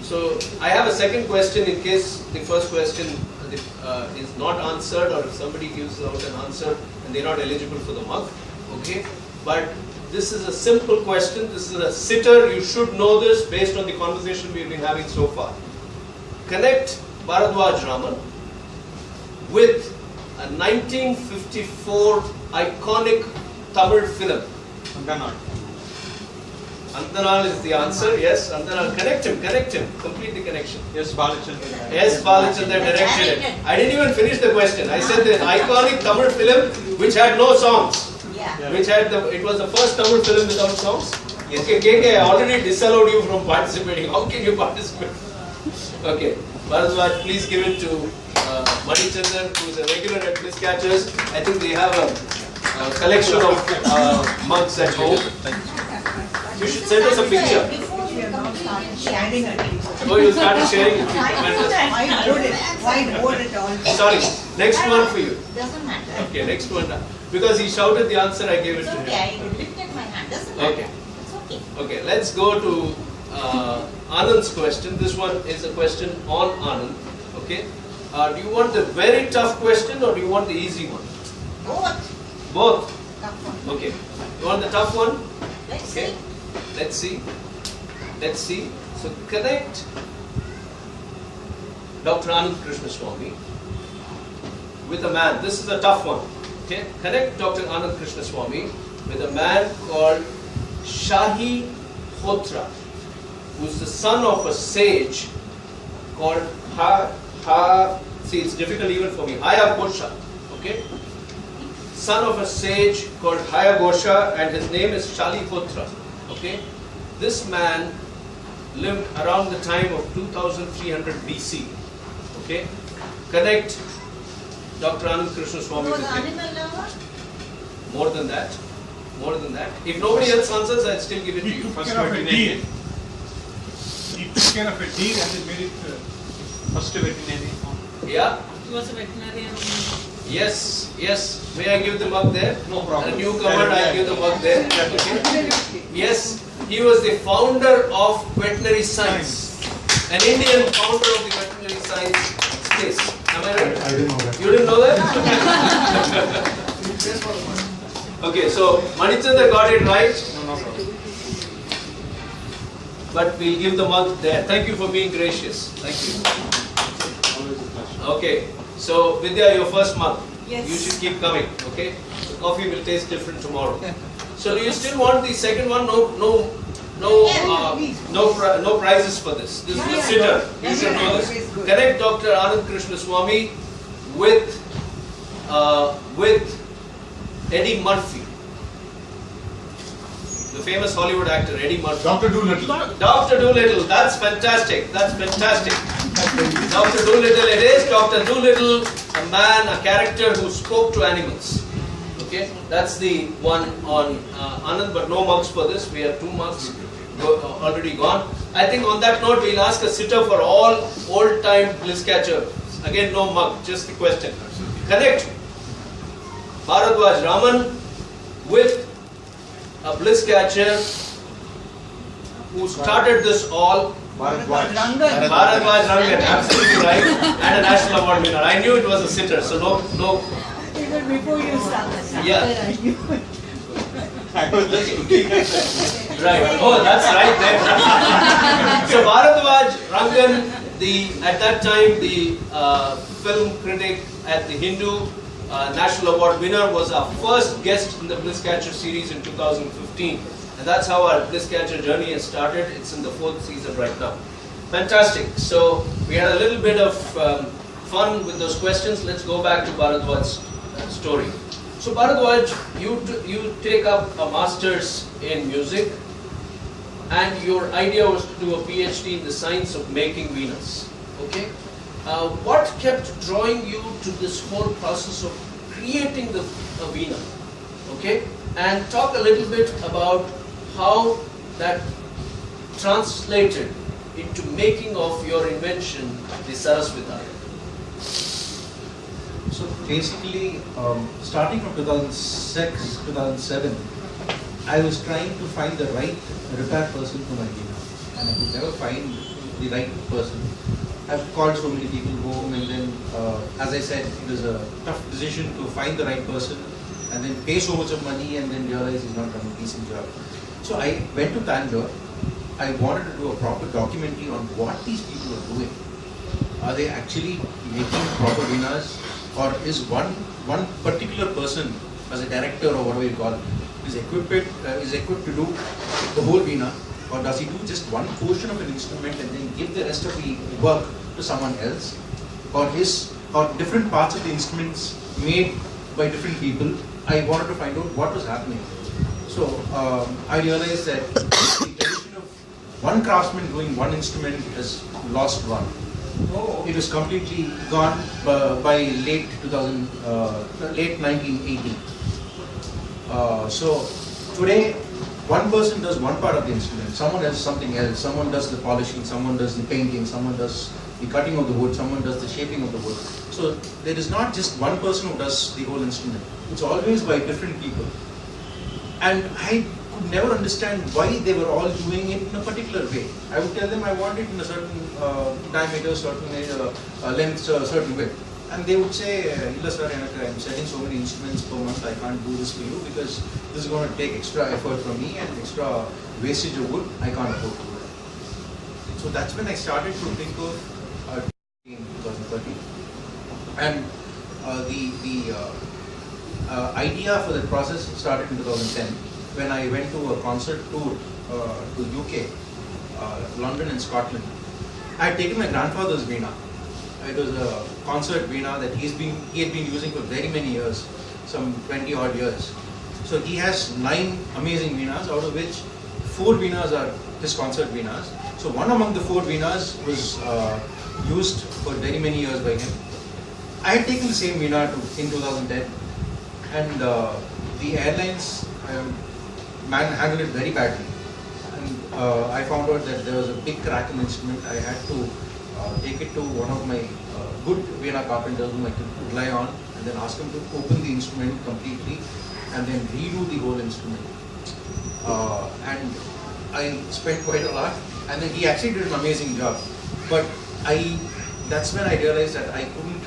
So I have a second question in case the first question is not answered, or if somebody gives out an answer and they're not eligible for the mug. Okay? But this is a simple question. This is a sitter. You should know this based on the conversation we've been having so far. Connect Baradwaj Raman with a 1954 iconic Tamil film. Andanal is the answer. Yes, Andanal. Connect him. Complete the connection. Yes, Balachandran. Yes, Balachandran directed it. I didn't even finish the question. I said the iconic Tamil film which had no songs. Which had it was the first Tamil film without songs. Yes. Okay, KK, I already disallowed you from participating. How can you participate? Okay, Baradwaj, please give it to Manichandran, who is a regular at Bliss Catchers. I think they have a collection of mugs at home. You should send us a picture. Before you start sharing it. Oh, you started sharing it. Why hold it all? Sorry, next one for you. Doesn't matter. Okay, next one. Because he shouted the answer, I gave it It's to him. okay, I lifted my hand. Doesn't matter. Okay. It's okay. Okay, let's go to Anand's question. This one is a question on Anand. Okay. Do you want the very tough question or do you want the easy one? Both. Both. Tough one. Okay. You want the tough one? Let's Okay. see. Let's see. Let's see. So connect Dr.Anand Krishnaswamy with a man. This is a tough one. Okay. Connect Dr. Anand Krishnaswamy with a man called Shahi Hotra, who's the son of a sage called see, it's difficult even for me. Hayagosha. Okay. Son of a sage called Hayagosha, and his name is Shalihotra. Okay. This man lived around the time of 2300 BC. Okay. Connect Dr. Anand Krishnaswamy Was with him. animal lover? More than that. More than that. If nobody else answers, I'll still give it to He you. took care of a deer. He took care of a deer and then made it first veterinary. Yeah. He was a veterinarian. Yes. Yes. May I give the mug there? No problem. A newcomer, I give the mug there. Okay. Yes. He was the founder of veterinary science. An Indian founder of the veterinary science space. Am I right? I didn't know that. You didn't know that? Okay, so Manichandra got it right. No problem. But we'll give the mug there. Thank you for being gracious. Thank you. Always a pleasure. Okay, so Vidya, your first mug. Yes. You should keep coming. Okay, the coffee will taste different tomorrow. So do you still want the second one? No prizes for this. This is a sitter. You should know this. Connect Dr. Anand Krishnaswamy with Eddie Murphy, the famous Hollywood actor Eddie Murphy. Dr. Doolittle. Dr. Doolittle, that's fantastic. That's fantastic. Dr. Doolittle it is. Dr. Doolittle, a man, a character who spoke to animals. Okay, that's the one on Anand, but no mugs for this. We have 2 mugs already gone. I think on that note, we'll ask a sitter for all old-time Bliss Catcher. Again, no mug, just the question. Connect Baradwaj Raman with a Bliss Catcher who started this all. Baradwaj. Baradwaj Rangan, absolutely right, and a national award winner. I knew it was a sitter, so no. Even before you started. Yeah. I knew it. I was just looking at that. Right. Oh, that's right there. So Baradwaj Rangan, at that time the film critic at the Hindu National Award winner, was our first guest in the Bliss Catcher series in 2015, And that's how our Bliss Catcher journey has started. It's in the 4th season right now. Fantastic. So we had a little bit of fun with those questions. Let's go back to Baradwaj's story. So Baradwaj, you take up a master's in music, and your idea was to do a PhD in the science of making Venas. Okay. What kept drawing you to this whole process of creating the Veena? Okay. And talk a little bit about how that translated into making of your invention, the Saraswita. So basically, starting from 2006, 2007, I was trying to find the right repair person for my Veena, and I could never find the right person. I've called so many people home, and then, as I said, it was a tough decision to find the right person, and then pay so much of money, and then realize he's not done a decent job. So I went to Bangalore. I wanted to do a proper documentary on what these people are doing. Are they actually making proper Veenas, or is one particular person, as a director or whatever you call it, is equipped to do the whole Veena, or does he do just one portion of an instrument and then give the rest of the work to someone else, or different parts of the instruments made by different people? I wanted to find out what was happening. So I realized that the tradition of one craftsman doing one instrument has lost one. It was completely gone by late 1980. So today, one person does one part of the instrument, someone does something else, someone does the polishing, someone does the painting, someone does the cutting of the wood, someone does the shaping of the wood. So there is not just one person who does the whole instrument. It's always by different people. And I could never understand why they were all doing it in a particular way. I would tell them I want it in a certain diameter, certain length, certain width. And they would say, Illa sir, I'm selling so many instruments per month, I can't do this for you because this is going to take extra effort from me and extra wastage of wood, I can't afford to do that. So that's when I started to think of in 2013. And the idea for the process started in 2010 when I went to a concert tour to UK, London and Scotland. I had taken my grandfather's Veena. It was a concert Veena that he had been using for very many years, some 20 odd years. So he has 9 amazing Veenas, out of which 4 Veenas are his concert Veenas. So one among the 4 Veenas was used for very many years by him. I had taken the same Veena in 2010, and the airlines handled it very badly. And I found out that there was a big crack in the instrument. I had to take it to one of my good Veena carpenters whom I could rely on, and then ask him to open the instrument completely and then redo the whole instrument. And I spent quite a lot, and then he actually did an amazing job. But that's when I realized that I couldn't,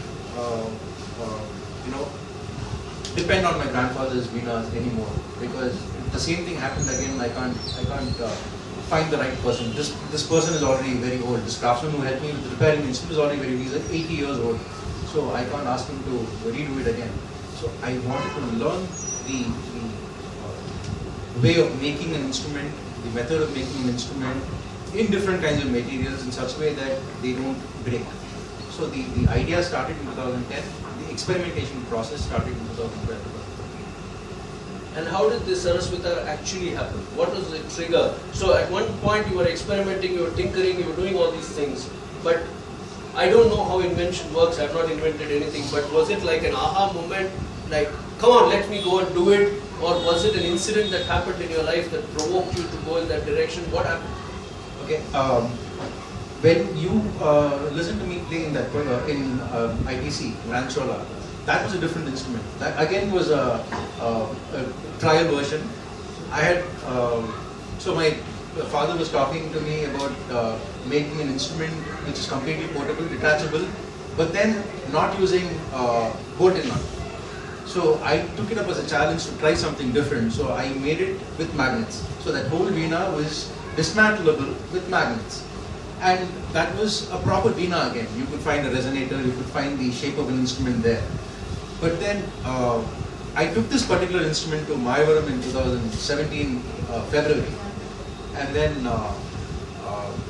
depend on my grandfather's Veenas anymore, because the same thing happened again. I can't find the right person. This person is already very old. This craftsman who helped me with repairing the instrument is already he's like 80 years old. So I can't ask him to redo it again. So I wanted to learn the way of making an instrument, the method of making an instrument in different kinds of materials in such a way that they don't break. So the idea started in 2010. The experimentation process started in 2012. And how did this Saraswita actually happen? What was the trigger? So at one point you were experimenting, you were tinkering, you were doing all these things. But I don't know how invention works, I've not invented anything, but was it like an aha moment, like, come on, let me go and do it? Or was it an incident that happened in your life that provoked you to go in that direction? What happened? Okay, when you listened to me play in that in ITC, Ranchola, that was a different instrument. That again was a trial version. I had, so my father was talking to me about making an instrument which is completely portable, detachable, but then not using bolt and nut. So I took it up as a challenge to try something different. So I made it with magnets. So that whole Veena was dismantleable with magnets. And that was a proper Veena again. You could find a resonator, you could find the shape of an instrument there. But then I took this particular instrument to Mayavaram in 2017 February, and then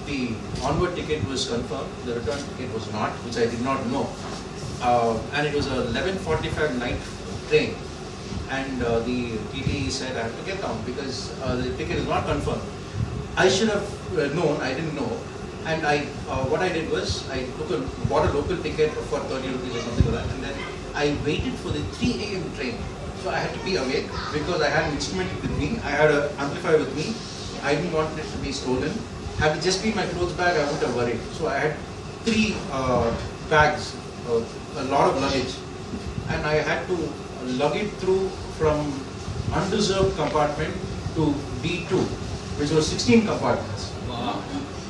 the onward ticket was confirmed, the return ticket was not, which I did not know, and it was a 11:45 night train, and the TT said I have to get down because the ticket is not confirmed. I should have known, I didn't know, and what I did was I bought a local ticket for 30 rupees or something like that, and then I waited for the 3 AM train. So I had to be awake because I had an instrument with me, I had an amplifier with me, I didn't want it to be stolen. Had it just been my clothes bag, I wouldn't have worried. So I had 3 bags, a lot of luggage, and I had to lug it through from unreserved compartment to B2, which was 16 compartments. Wow.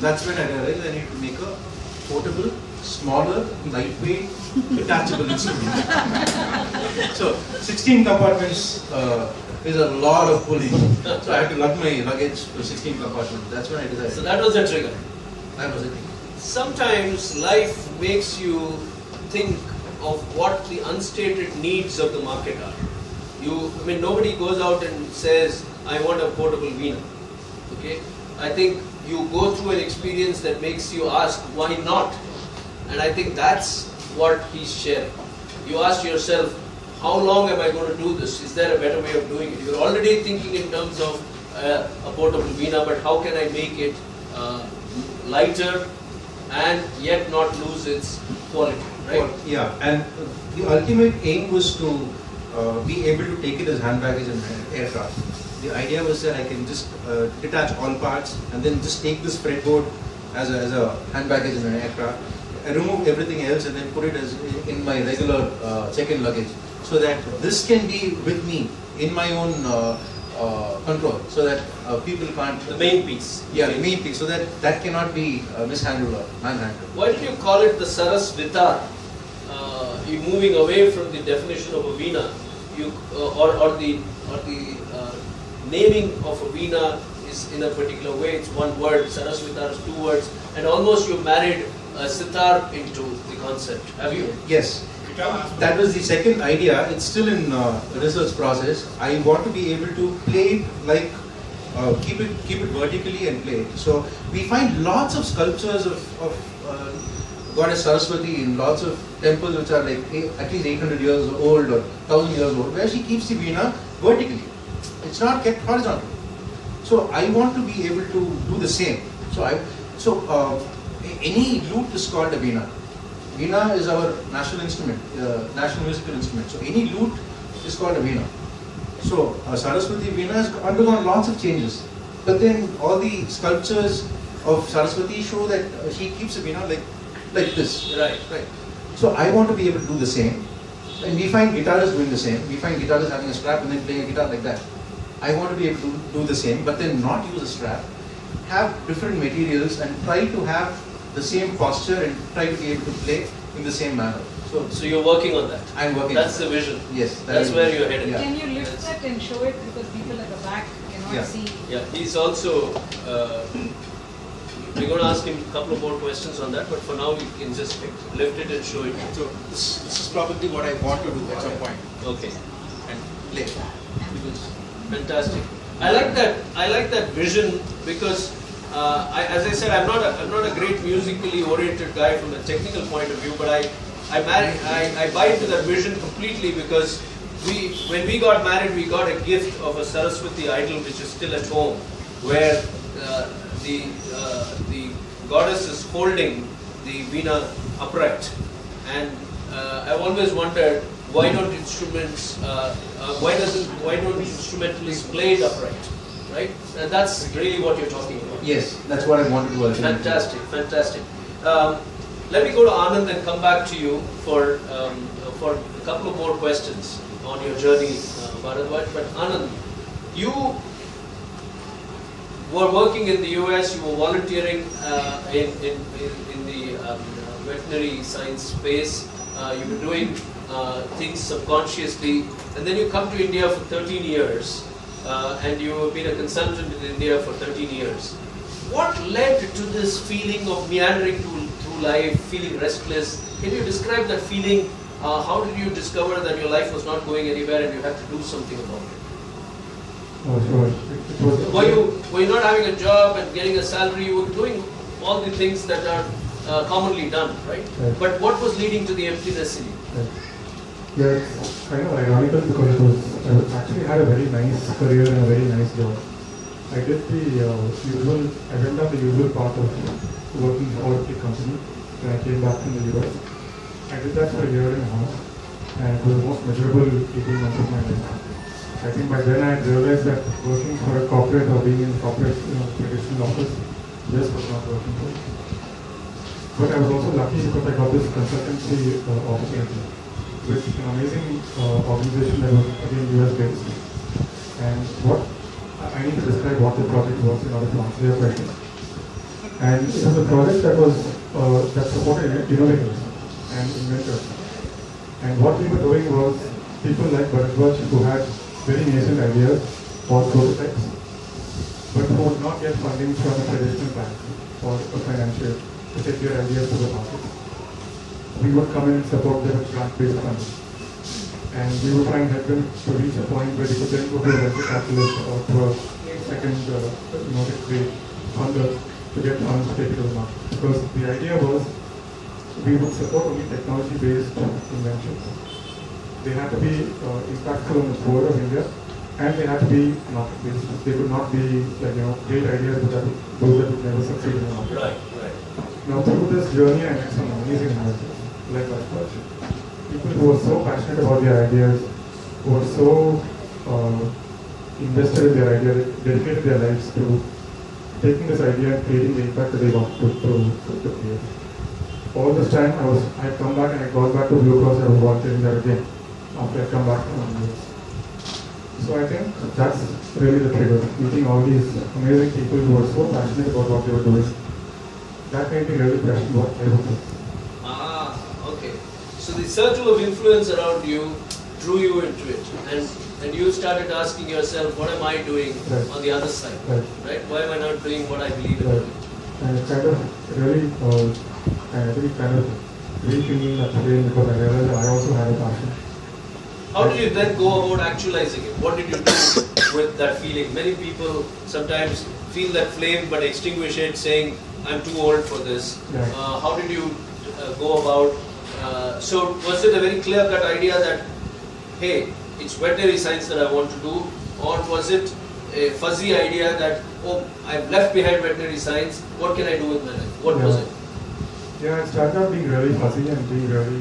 That's when I realized I need to make a portable, smaller, lightweight, detachable instrument. So 16 compartments is a lot of pulling. So I had to lug my luggage to 16 compartments. That's when I decided. So that was the trigger. That was it. Sometimes life makes you think of what the unstated needs of the market are. Nobody goes out and says, I want a portable Veena. Okay? I think you go through an experience that makes you ask, why not? And I think that's what he's sharing. You ask yourself, how long am I going to do this? Is there a better way of doing it? You're already thinking in terms of a portable Veena, but how can I make it lighter and yet not lose its quality, right? Well, yeah, and the ultimate aim was to be able to take it as hand baggage in an aircraft. The idea was that I can just detach all parts and then just take this fretboard as a hand baggage in an aircraft, remove everything else and then put it as in my regular check-in luggage, so that this can be with me in my own control, so that people can't... The main piece. Yeah, the main piece, so that cannot be mishandled or manhandled. Why did you call it the Saras Vitar? You're moving away from the definition of a Veena, or the naming of a Veena is in a particular way. It's one word. Saras Vitar is 2 words, and almost you married a sitar into the concept. Have you? Yes. That was the second idea. It's still in research process. I want to be able to play it like keep it vertically and play it. So we find lots of sculptures of Goddess Saraswati in lots of temples which are like at least 800 years old or 1000 years old, where she keeps the Veena vertically. It's not kept horizontal. So I want to be able to do the same. So any lute is called a Veena. Veena is our national instrument, national musical instrument. So any lute is called a Veena. So Saraswati Veena has undergone lots of changes. But then all the sculptures of Saraswati show that she keeps a Veena like this. Right. So I want to be able to do the same. And we find guitarists doing the same. We find guitarists having a strap and then playing a guitar like that. I want to be able to do the same, but then not use a strap, have different materials and try to have the same posture and try to be able to play in the same manner. So you're working on that. I'm working. That's the vision. Yes. That's where you're headed. Yeah. Can you lift that and show it, because people at the back cannot see? Yeah, he's also. We're going to ask him a couple of more questions on that, but for now you can just lift it and show it. So this is probably what I want to do at some point. Okay. And play. Fantastic. I like that vision, because as I said, I'm not a great musically oriented guy from a technical point of view, but I buy into that vision completely, because when we got married, we got a gift of a Saraswati idol which is still at home, where the goddess is holding the Veena upright, and I've always wondered, why don't instrumentalists play it upright, right? And that's really what you're talking about. Yes, that's what I want to do. Fantastic. Let me go to Anand and come back to you for a couple of more questions on your journey, Baradwaj. But Anand, you were working in the US. You were volunteering in the veterinary science space. You were doing things subconsciously, and then you come to India for 13 years, and you have been a consultant in India for 13 years. What led to this feeling of meandering through life, feeling restless? Can you describe that feeling how did you discover that your life was not going anywhere and you had to do something about it? Sure. It was, Were you not having a job and getting a salary? You were doing all the things that are commonly done, right? Right. But what was leading to the emptiness in you? Right. Yeah, it's kind of ironical because I actually had a very nice career and a very nice job. I did the I went down the usual path of working for a company when I came back from the US. I did that for a year and a half, and it was the most miserable 18 months of my life. I think by then I had realized that working for a corporate or being in a corporate traditional office just was not working for me. But I was also lucky because I got this consultancy opportunity with an amazing organization that was again US based. And what I need to describe what the project was in order to answer your question. And it was a project that was that supported innovators and inventors. And what we were doing was people like Baradwaj who had very nascent ideas or prototypes, but who would not get funding from a traditional bank or a financier to take their ideas to the market. We would come in and support them with grant-based funding. And we would try and help them to reach a point where they could then go to a venture capitalist or to a second grade funder to get funds to take it to the market. Because the idea was we would support only technology-based inventions. They had to be impactful on the poor of India, and they had to be market-based. They could not be great ideas, but those that would never succeed in the market. Right. Now through this journey, I met some amazing inventors like Baradwaj. People who were so passionate about their ideas, who were so invested in their idea, dedicated their lives to taking this idea and creating the impact that they want to create. All this time, I had come back and I got back to Blue Cross and I was volunteering there again after I come back from the US. So I think that's really the trigger, meeting all these amazing people who were so passionate about what they were doing. That made me really question what I would do. Okay. So the circle of influence around you drew you into it, and you started asking yourself, what am I doing on the other side? Right? Why am I not doing what I believe in doing? And it kind of really, I think it kind of rekindled that flame because I realized that I also had a passion. How did you then go about actualizing it? What did you do with that feeling? Many people sometimes feel that flame but extinguish it saying, I'm too old for this. How did you go about? So was it a very clear-cut idea that, hey, it's veterinary science that I want to do? Or was it a fuzzy idea that, oh, I've left behind veterinary science, what can I do with my life? What was it? Yeah, it started out being really fuzzy and being really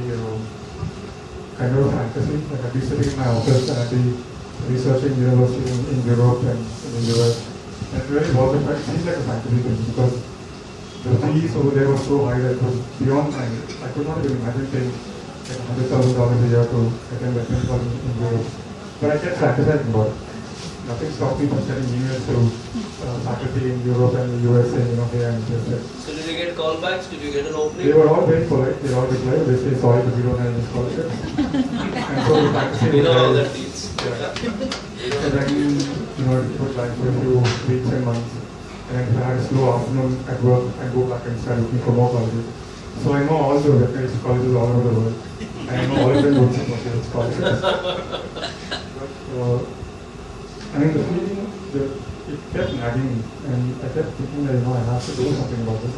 kind of a fantasy. Like I'd be sitting in my office and I'd be researching universities in Europe and in the US. And it really wasn't, it seemed like a fantasy thing because the fees over there were so high that it was beyond my, I could not even imagine paying like $100,000 a year to attend veterinary college in Europe. But I kept fantasizing about it. Nothing stopped me from sending emails to faculty in Europe and the US saying, hey, I'm interested. So did you get callbacks? Did you get an opening? They were all very polite. They all replied. They say, sorry, but we don't have any scholarships. And so the faculty we know how that feels. And then, it would like for a few weeks and months. And then if I had a slow afternoon at work, I'd go back and start looking for more colleges. So I know all the veterinary colleges all over the world. And I know all of them would support their scholarships. But, I mean, the feeling, it kept nagging me, and I kept thinking that, I have to do something about this.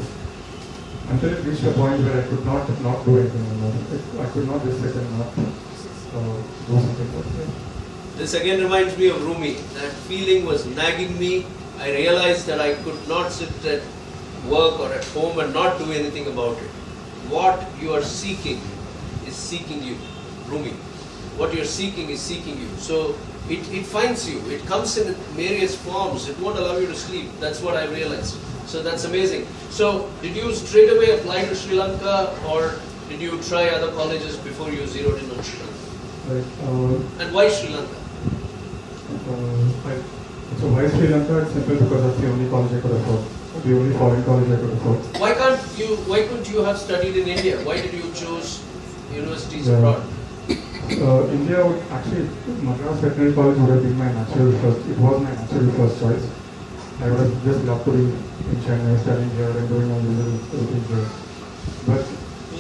Until it reached a point where I could not do anything anymore. I could not just sit and not do something about it. This again reminds me of Rumi. That feeling was nagging me. I realized that I could not sit at work or at home and not do anything about it. What you are seeking is seeking you, Rumi. What you're seeking is seeking you. So it finds you. It comes in various forms. It won't allow you to sleep. That's what I realized. So that's amazing. So did you straight away apply to Sri Lanka, or did you try other colleges before you zeroed in on Sri Lanka? Right, and why Sri Lanka? So why Sri Lanka? It's simple because that's the only college I could afford. The only foreign college I could afford. Why couldn't you have studied in India? Why did you choose universities abroad? India would actually, Madras Veterinary College would have been my natural first. It was my natural first choice. I would have just loved to be in Chennai, studying here and doing all these little things here. But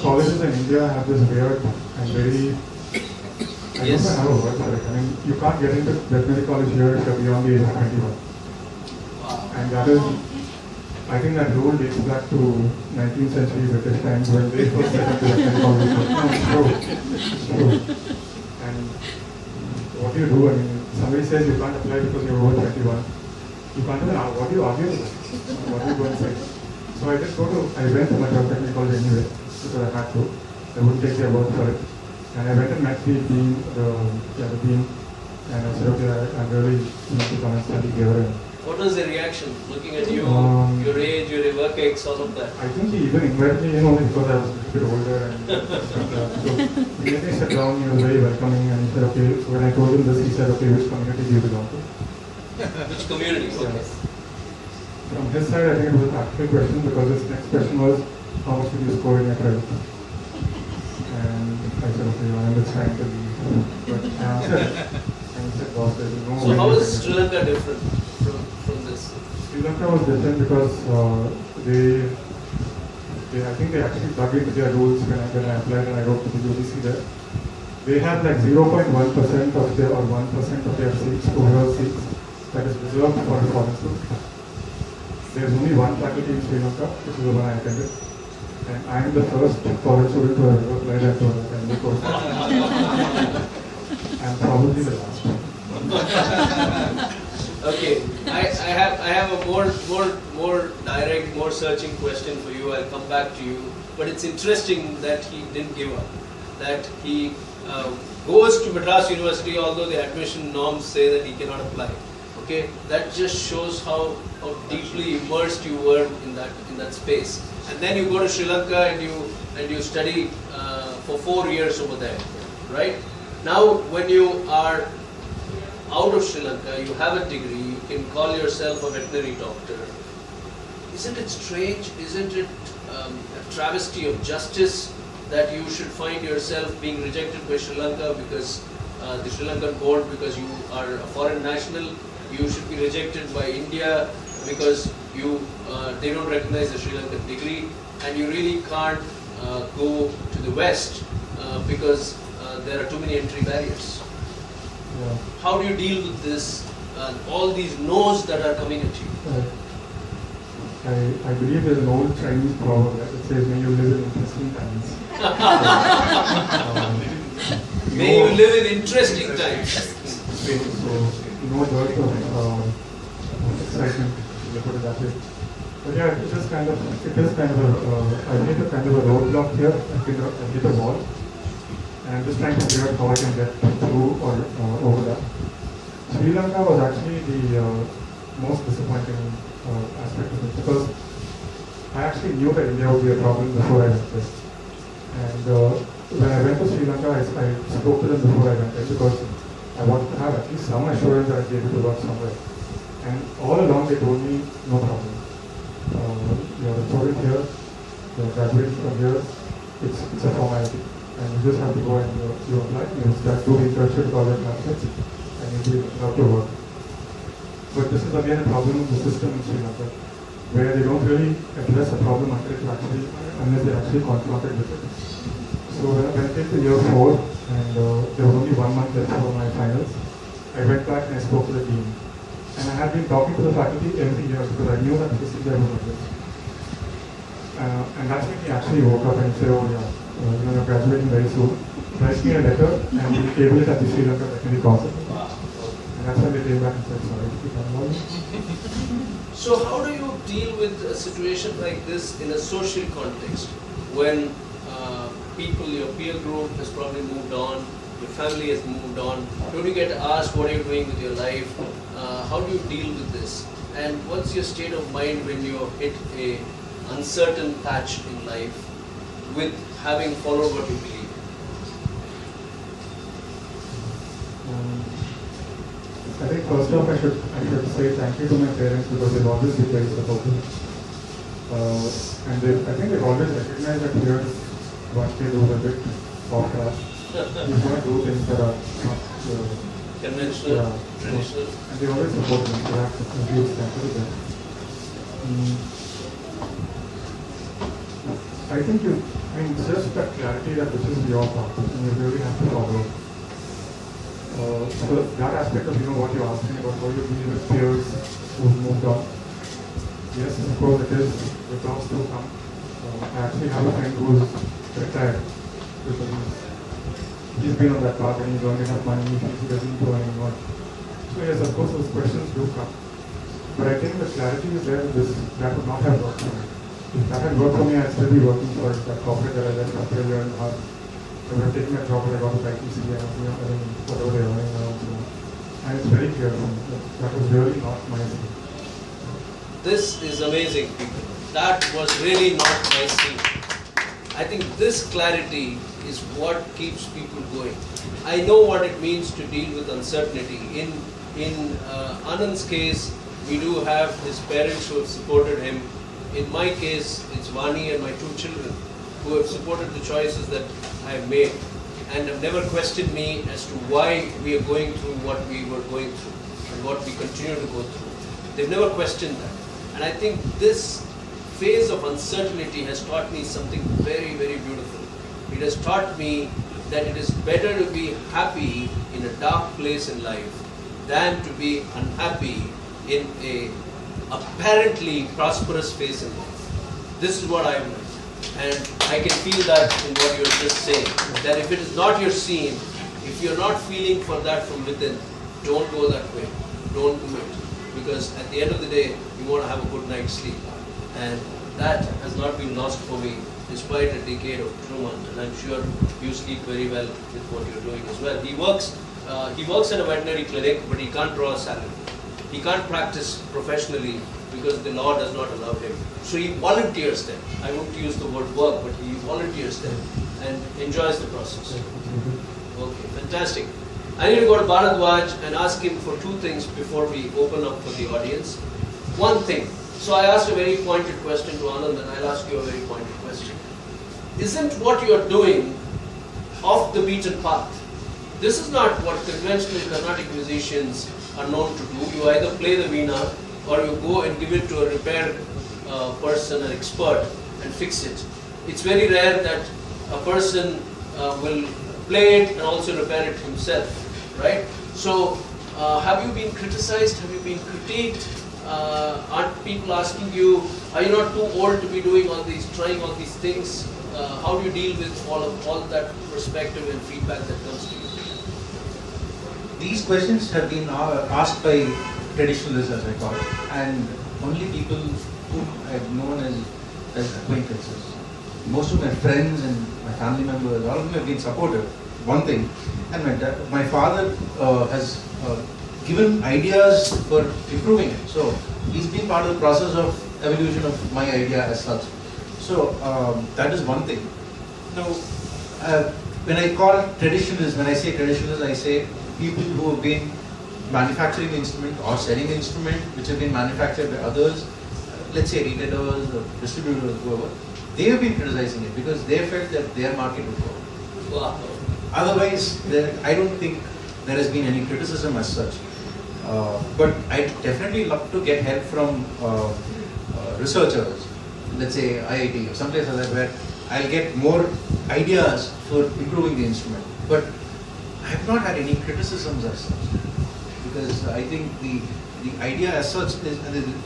colleges in India have this weird and and very, I Yes. don't know how to word for it. I mean, you can't get into veterinary college here if you're beyond the age of 21. And that is, I think that rule dates back to 19th century British times when they first set up the veterinary college. No, it's true. It's true. And what do you do? I mean, somebody says you can't apply because you're over 21. You can't even, what do you argue with? What do you go and say? So I went to my veterinary college anyway, because I had to. I wouldn't take their word for it. And I went and met the dean, the dean, and I said, okay, I'm really keen to come and study here. And What was the reaction? Looking at you, your age, your work ex, all of that. I think he even invited me in only because I was a little bit older. And so he made me sit down, he was very welcoming, and he said, okay, when I told him this, he said, okay, which community do you belong to? Which community? Okay. Yes. From his side, I think it was a practical question because his next question was, how much did you score in your credit? And I said, okay, I'm just trying to leave. But I answered. And he said, boss, there's no So way how to is get Sri Lanka different from this? Sri Lanka was different because I think they actually dug into their rules when I applied and I wrote to the UGC there. They have like 0.1% of their, or 1% of their seats, overall seats, that is reserved for foreign students. There's only one faculty in Sri Lanka, which is the one I attended. And I am the first foreign student to have ever applied at the course. I'm probably the last one. Okay, I have a more direct, more searching question for you. I'll come back to you. But it's interesting that he didn't give up. That he goes to Madras University, although the admission norms say that he cannot apply. Okay, that just shows how deeply immersed you were in that space. And then you go to Sri Lanka and you study for 4 years over there, right? Now, when you are out of Sri Lanka, you have a degree, you can call yourself a veterinary doctor. Isn't it strange? Isn't it a travesty of justice that you should find yourself being rejected by Sri Lanka because the Sri Lankan board, because you are a foreign national? You should be rejected by India because they don't recognize the Sri Lankan degree, and you really can't go to the West because there are too many entry barriers. Yeah. How do you deal with this, all these no's that are coming at you? I believe there's an old Chinese proverb that says, may you live in interesting times. May you live in interesting times. So, no dearth of excitement, to put it that way. But yeah, it is kind of I made a kind of a roadblock here. I hit a wall. And I'm just trying to figure out how I can get through or over that. Sri Lanka was actually the most disappointing aspect of it because I actually knew that India would be a problem before I went there. And when I went to Sri Lanka, I spoke to them before I went there because I wanted to have at least some assurance that I'd be able to work somewhere. And all along they told me, no problem. You're a student here, you're graduating from here, it's a formality. And you just have to go and you apply, you start doing internship all your classes, and you'll be allowed to work. But this is again a problem of the system in Sri Lanka, where they don't really address a problem unless they actually confronted with it. So when I came to year 4, and there was only 1 month left for my finals, I went back and I spoke to the dean. And I had been talking to the faculty every year because I knew that this is their business. And that's when he actually woke up and said, oh yeah, you're graduating very soon. Write me a letter and we'll table it at the Sri Lanka Veterinary Council. And that's when they came back and said, sorry, keep on going. So how do you deal with a situation like this in a social context when people, your peer group has probably moved on, your family has moved on? Don't you get asked what are you doing with your life? How do you deal with this? And what's your state of mind when you hit a uncertain patch in life with having followed what you believe? I think first off I should say thank you to my parents because they've always been very supportive. And I think they've always recognized that here one kid who's a bit off track. He's going to do things that are not conventional, traditional. And they always support me. So I have a huge thank you to them. I I mean, it's just that clarity that this is your path and you really have to follow. So that aspect of, what you're asking about, how you deal with peers who've moved on. Yes, of course it is, the talks do come. I actually have a friend who's retired because he's been on that path and he's earned enough money, he doesn't do anymore. So yes, of course those questions do come. But I think the clarity is there, that would not have worked for me. If that had worked for me, I'd still be working for that corporate that I left after a year and a half. I would have taken that job when I got to ITC and whatever they're earning now. And it's very clear for me that was really not my thing. This is amazing, people. That was really not my scene. I think this clarity is what keeps people going. I know what it means to deal with uncertainty. In Anand's case, we do have his parents who have supported him. In my case, it's Vani and my 2 children who have supported the choices that I have made and have never questioned me as to why we are going through what we were going through and what we continue to go through. They've never questioned that. And I think this phase of uncertainty has taught me something very, very beautiful. It has taught me that it is better to be happy in a dark place in life than to be unhappy in a apparently prosperous phase in life. This is what I have learned. And I can feel that in what you're just saying. That if it is not your scene, if you're not feeling for that from within, don't go that way. Don't do it. Because at the end of the day, you want to have a good night's sleep. And that has not been lost for me despite a decade of trauma. And I'm sure you sleep very well with what you're doing as well. He works at a veterinary clinic, but he can't draw a salary. He can't practice professionally because the law does not allow him. So he volunteers there. I won't use the word work, but he volunteers there and enjoys the process. Okay, fantastic. I need to go to Baradwaj and ask him for 2 things before we open up for the audience. One thing. So I asked a very pointed question to Anand, and I'll ask you a very pointed question. Isn't what you're doing off the beaten path? This is not what conventional Carnatic musicians are known to do. You either play the Veena or you go and give it to a repair person, an expert, and fix it. It's very rare that a person will play it and also repair it himself, right? So have you been criticized? Have you been critiqued? Aren't people asking you, are you not too old to be doing all these, trying all these things? How do you deal with all that perspective and feedback that comes to you? These questions have been asked by traditionalists, as I call it, and only people whom I've known as acquaintances. Most of my friends and my family members, all of them have been supportive. One thing, and my father has given ideas for improving it. So he's been part of the process of evolution of my idea as such. So that is one thing. Now, when I call traditionalists, when I say traditionalists, I say people who have been manufacturing the instrument or selling the instrument which have been manufactured by others, let's say retailers or distributors, whoever, they have been criticizing it because they felt that their market would grow. Wow. Otherwise, I don't think there has been any criticism as such. But I definitely love to get help from researchers, let's say IIT or someplace like that, where I'll get more ideas for improving the instrument. But I have not had any criticisms as such, because I think the idea as such is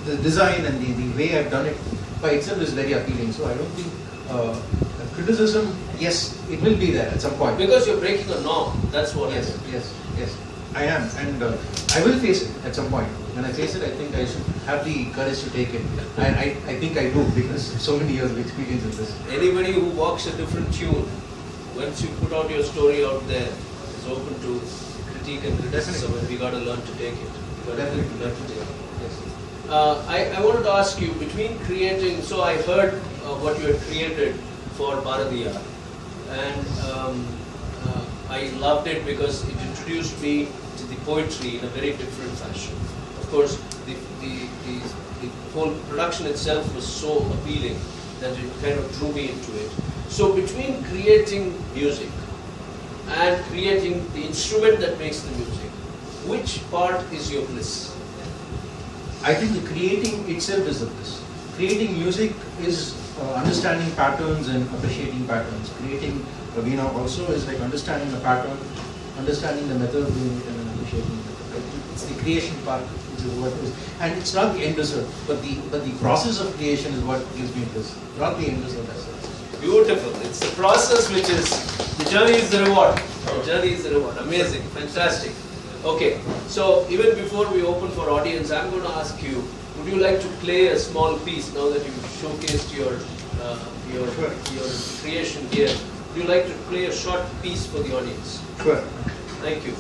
the design and the way I've done it by itself is very appealing. So I don't think criticism, yes, it will be there at some point. Because you're breaking a norm, that's what Yes, it is. yes, I am, and I will face it at some point. When I face it, I think I should have the courage to take it. And I think I do, because so many years of experience in this. Anybody who walks a different tune, once you put out your story out there, is open to critique and criticism, and we got to learn to take it. Definitely. Learn to take it. Yes. I wanted to ask you, between creating, so I heard what you had created for Bharadiyar, and I loved it because it introduced me to the poetry in a very different fashion. Of course, the whole production itself was so appealing that it kind of drew me into it. So between creating music and creating the instrument that makes the music, which part is your bliss? I think the creating itself is the bliss. Creating music is understanding patterns and appreciating patterns. Creating Veena also is like understanding a pattern, understanding the method of doing it, and then appreciating the method. Right? It's the creation part, which is what is, and it's not the end result, but the process of creation is what gives me bliss, not the end result as such. Beautiful. It's the process which is, the journey is the reward. The journey is the reward. Amazing. Fantastic. Okay. So even before we open for audience, I'm going to ask you, would you like to play a small piece now that you've showcased your creation here? Would you like to play a short piece for the audience? Sure. Thank you.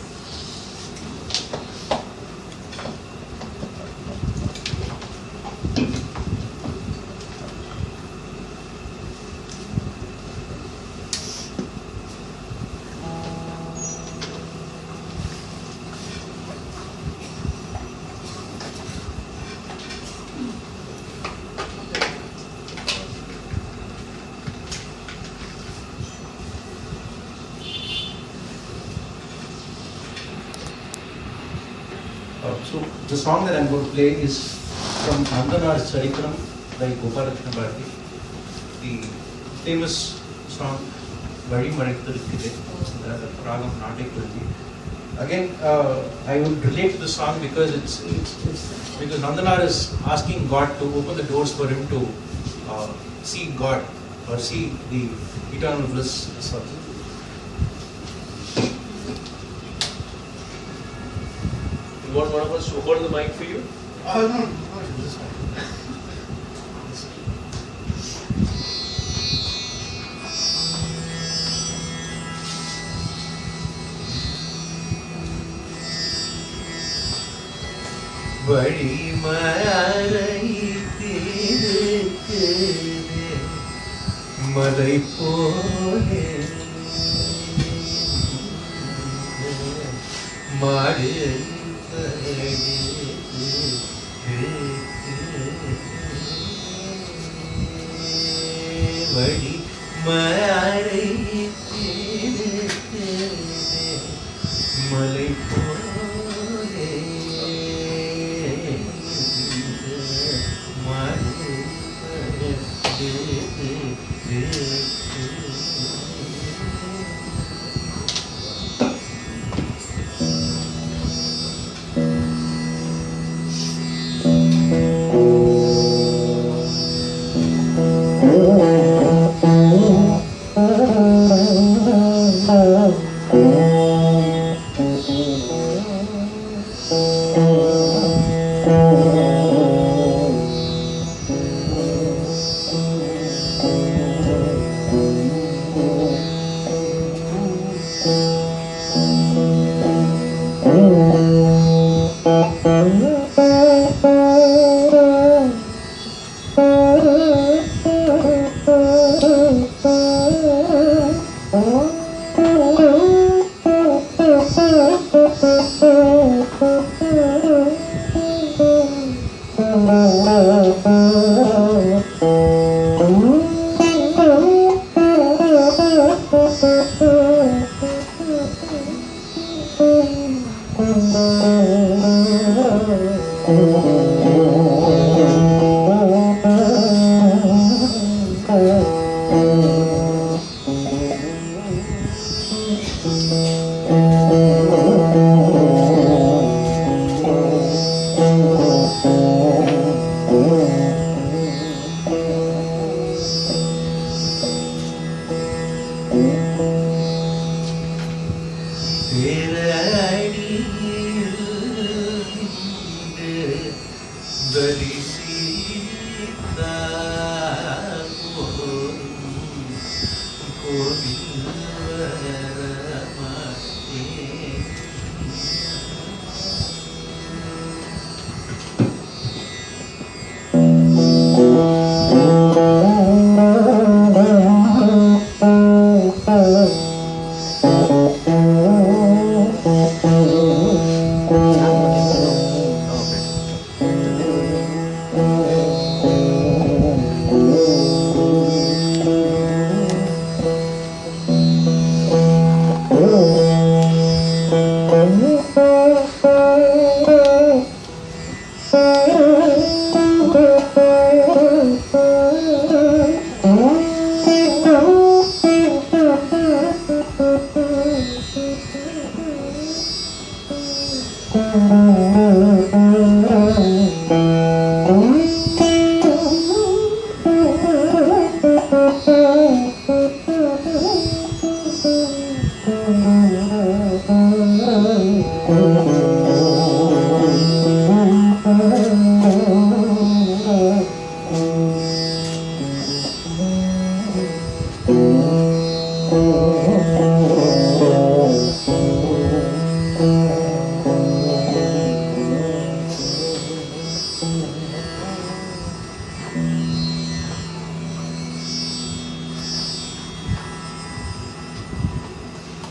So the song that I'm going to play is from Nandana's Charikram by Gopalakrishna Bharati. The famous song Vadi Marikthirukkude, Ragam Natikkurdi. Again, I would relate to the song because it's because Nandana is asking God to open the doors for him to see God or see the eternal bliss. You want one of us to hold the mic for you? No, this one. Vadi Malai Malai Pole Mare Vadi Malai Malai Pole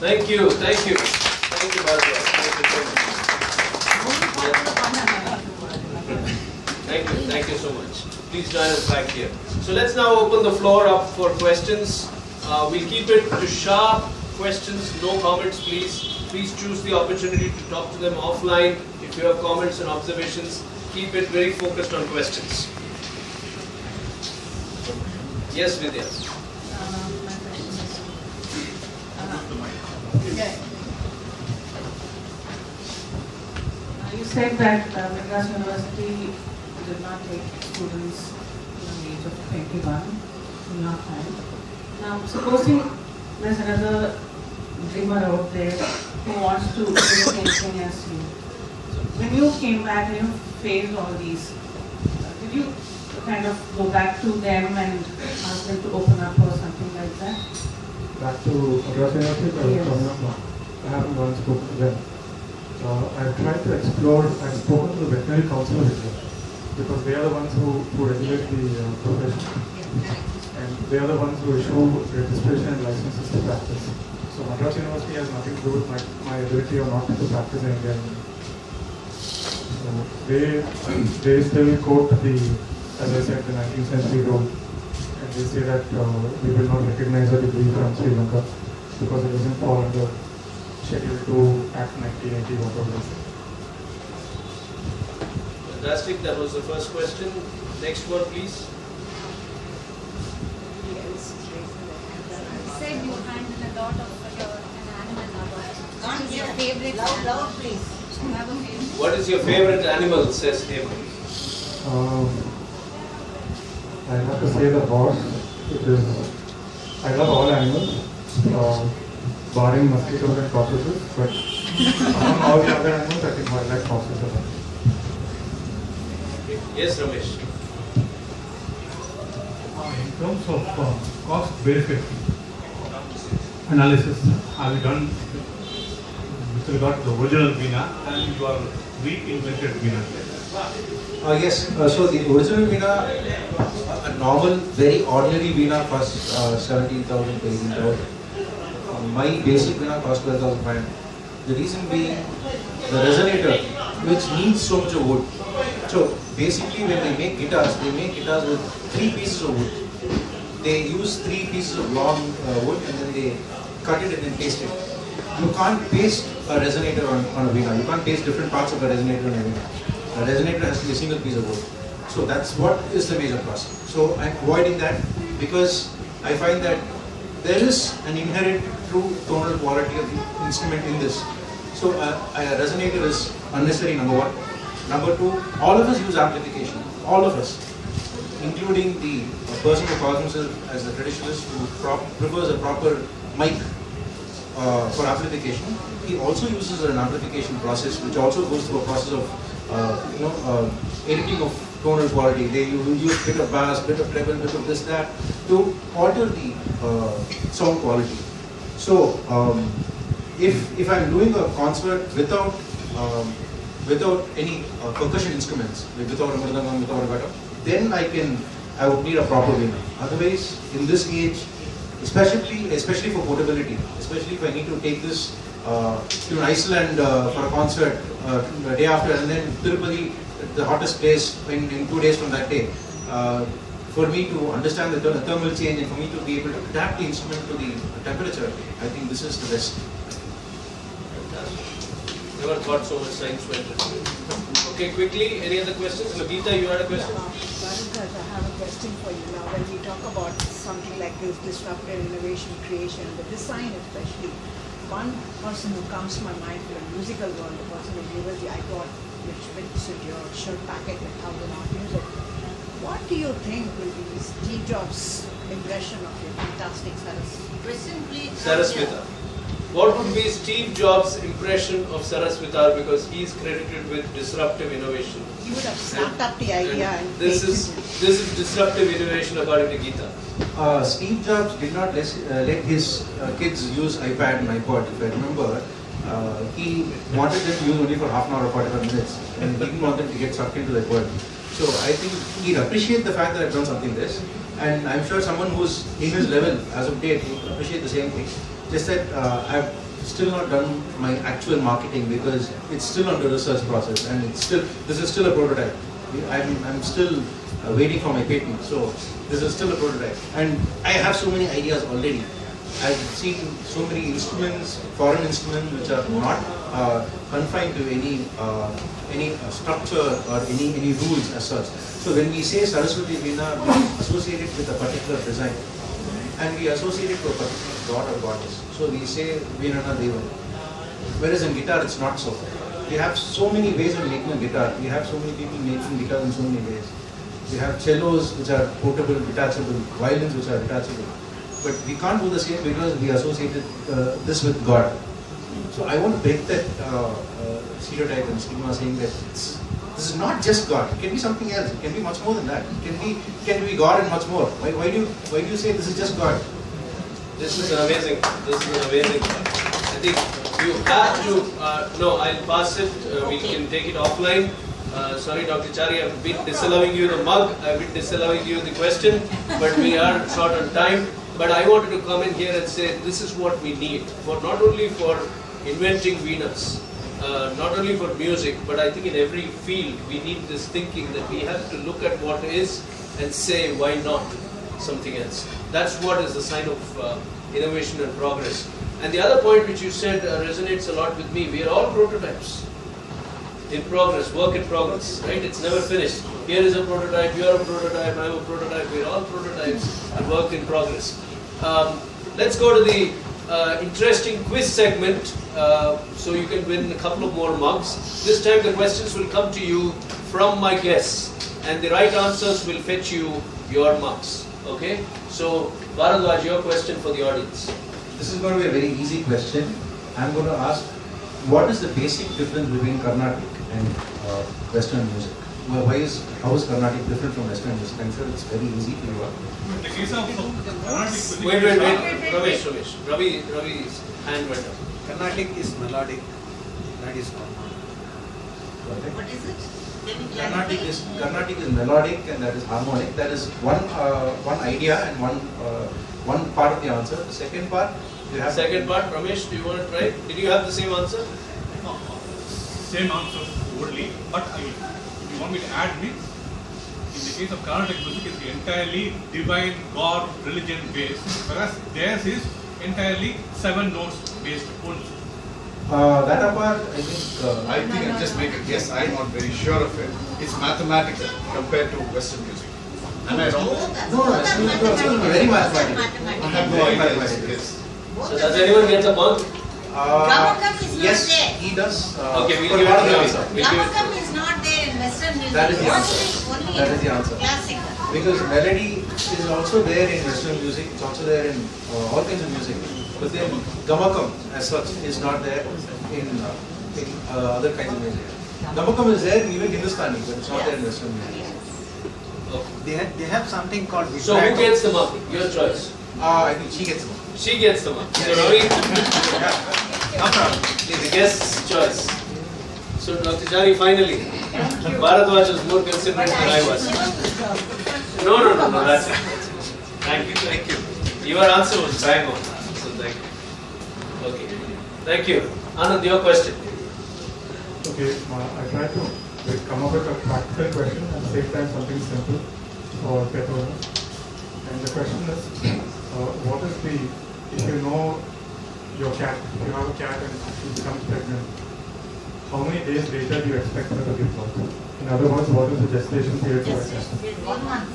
Thank you, thank you. Thank you, Baradwaj. Thank you so much. Thank you so much. Please join us back here. So let's now open the floor up for questions. We'll keep it to sharp questions, no comments please. Please choose the opportunity to talk to them offline. If you have comments and observations, keep it very focused on questions. Yes, Vidya. My question is, you said that Madras University did not take students in the age of 21 in your time. Now, supposing there's another dreamer out there who wants to do the same thing as you. So when you came back and you faced all these, did you kind of go back to them and ask them to open up or something like that? Back to Madras University, Yes. I haven't once spoken to them. I've tried to explore, I've spoken to the veterinary counselors as well, because they are the ones who regulate the profession. And they are the ones who issue registration and licenses to practice. So Madras University has nothing to do with my ability or not to practice in India. So they still quote the, as I said, the 19th century rule. And they say that we will not recognize a degree from Sri Lanka because it doesn't fall under Schedule 2 Act 1980 whatever it is. Fantastic, that was the first question. Next one please. You said you handle a lot of an animal lover. What is your favorite Loud, animal? please. Do you have a favorite? What is your favorite animal, says Hema? I have to say the horse, which is, I love all animals, barring mosquitoes and cockroaches, but among all the other animals, I think wildlife horses are best. Yes, Ramesh. In terms of cost-benefit analysis, have you done with regard to the original Veena and your reinvented Veena? Yes, so the original Veena, a normal, very ordinary Veena costs 17,000 to 18,000. My basic Veena costs 12,500. The reason being the resonator, which needs so much of wood. So basically when they make guitars with 3 pieces of wood. They use 3 pieces of long wood and then they cut it and then paste it. You can't paste a resonator on a Veena. You can't paste different parts of a resonator on a Veena. A resonator has to be a single piece of wood. So that's what is the major cost. So I'm avoiding that because I find that there is an inherent true tonal quality of the instrument in this. So a resonator is unnecessary, number one. Number two, all of us use amplification. All of us. Including the person who calls himself as the traditionalist who prefers a proper mic for amplification. He also uses an amplification process which also goes through a process of editing of tonal quality. They use bit of bass, bit of treble, bit of this, that to alter the sound quality. So if I'm doing a concert without any percussion instruments, without a mridangam, without a gata, then I would need a proper Veena. Otherwise, in this age, especially for portability, especially if I need to take this to Iceland for a concert the day after, and then Tirupati, the hottest place, in 2 days from that day, for me to understand the thermal change and for me to be able to adapt the instrument to the temperature, I think this is the best. Never thought so much science went into it. Okay, quickly, any other questions? Geeta, you had a question? Baradwaj, I have a question for you now. When we talk about something like this disruptive innovation, creation, the design especially, one person who comes to my mind for the musical world, the person who gave us the iPod, which fits in your shirt packet and how to not use it. What do you think will be Steve Jobs' impression of your fantastic Saraswati? Question, please. Saraswita. What would be Steve Jobs' impression of Saraswita, because he is credited with disruptive innovation? You would have snapped up the idea and this is disruptive innovation according to Geeta. Steve Jobs did not let his kids use iPad and iPod, if I remember. He wanted them to use only for half an hour or 45 minutes, and he didn't want them to get sucked into that world. So I think he'd appreciate the fact that I've done something like this, And I'm sure someone who's in his level as of date will appreciate the same thing. Just that I've still not done my actual marketing because it's still under research process, and this is still a prototype. I'm still waiting for my patent, so this is still a prototype. And I have so many ideas already. I've seen so many instruments, foreign instruments, which are not confined to any structure or any rules as such. So when we say Saraswati Veena, we associate it with a particular design, and we associate it to a particular god or goddess. So we say Veenana Deva. Whereas in guitar, it's not so. We have so many ways of making a guitar. We have so many people making guitars in so many ways. We have cellos which are portable, detachable, violins which are detachable. But we can't do the same because we associated this with God. So I want to break that stereotype and stigma, saying that this is not just God. It can be something else. It can be much more than that. It can be God and much more. Why do you say this is just God? This is amazing. This is amazing. I think you have to. No, I'll pass it. We can take it offline. Sorry, Dr. Chari, I've been disallowing you the mug. I've been disallowing you the question, but we are short on time. But I wanted to come in here and say this is what we need for not only for inventing Venas, not only for music, but I think in every field we need this thinking that we have to look at what is and say why not something else. That's what is the sign of innovation and progress. And the other point which you said resonates a lot with me. We are all prototypes in progress, work in progress, right? It's never finished. Here is a prototype, you are a prototype, I am a prototype, we are all prototypes and work in progress. Let's go to the interesting quiz segment, so you can win a couple of more mugs. This time the questions will come to you from my guests, and the right answers will fetch you your mugs. Okay? So, Baradwaj, your question for the audience. This is going to be a very easy question. I'm going to ask, what is the basic difference between Carnatic and Western music? How is Carnatic different from Western music? I'm sure it's very easy to you. In the case of Carnatic, Wait. Ravi's hand went up. Carnatic is melodic, that is not. What is it? Carnatic is melodic and that is harmonic. That is one idea and one part of the answer. The second part, you have. Second part, Ramesh, do you want to try? Did you have the same answer? No, same answer only, but if you want me to add me, in the case of Carnatic music, it's entirely divine, God, religion based, whereas theirs is entirely 7 notes based only. That apart, I think. I think I'll just make a guess. I'm not very sure of it. It's mathematical compared to Western music. Am I wrong? No, Western music is very mathematical. I have no idea. Yes. So does anyone get a mug? Gamakam is not yes, there. he does. Okay, we'll give it to you. Gamakam is not there in Western music. That is the answer. Only That is the answer. classical. Because melody is also there in Western music, it's also there in all kinds of music. But then Gamakam as such is not there in other kinds of music. Gamakam is there in even Hindustani, but it's not there in Western music. Okay. They have something called So who gets the mug? Your choice. I think she gets one. She gets the mug. So Ravi, the guest's choice. So Dr. Jari, finally, Baradwaj was more considerate than I was. No, that's it. Thank you. Your answer was bang on. So thank you. Okay. Thank you. Anand, your question. Okay, I tried to come up with a practical question and at the same time something simple for pet owners. And the question is, what is if you know your cat, if you have a cat and she becomes pregnant, how many days later do you expect her to give birth? In other words, what is the gestation period for a cat? 1 month.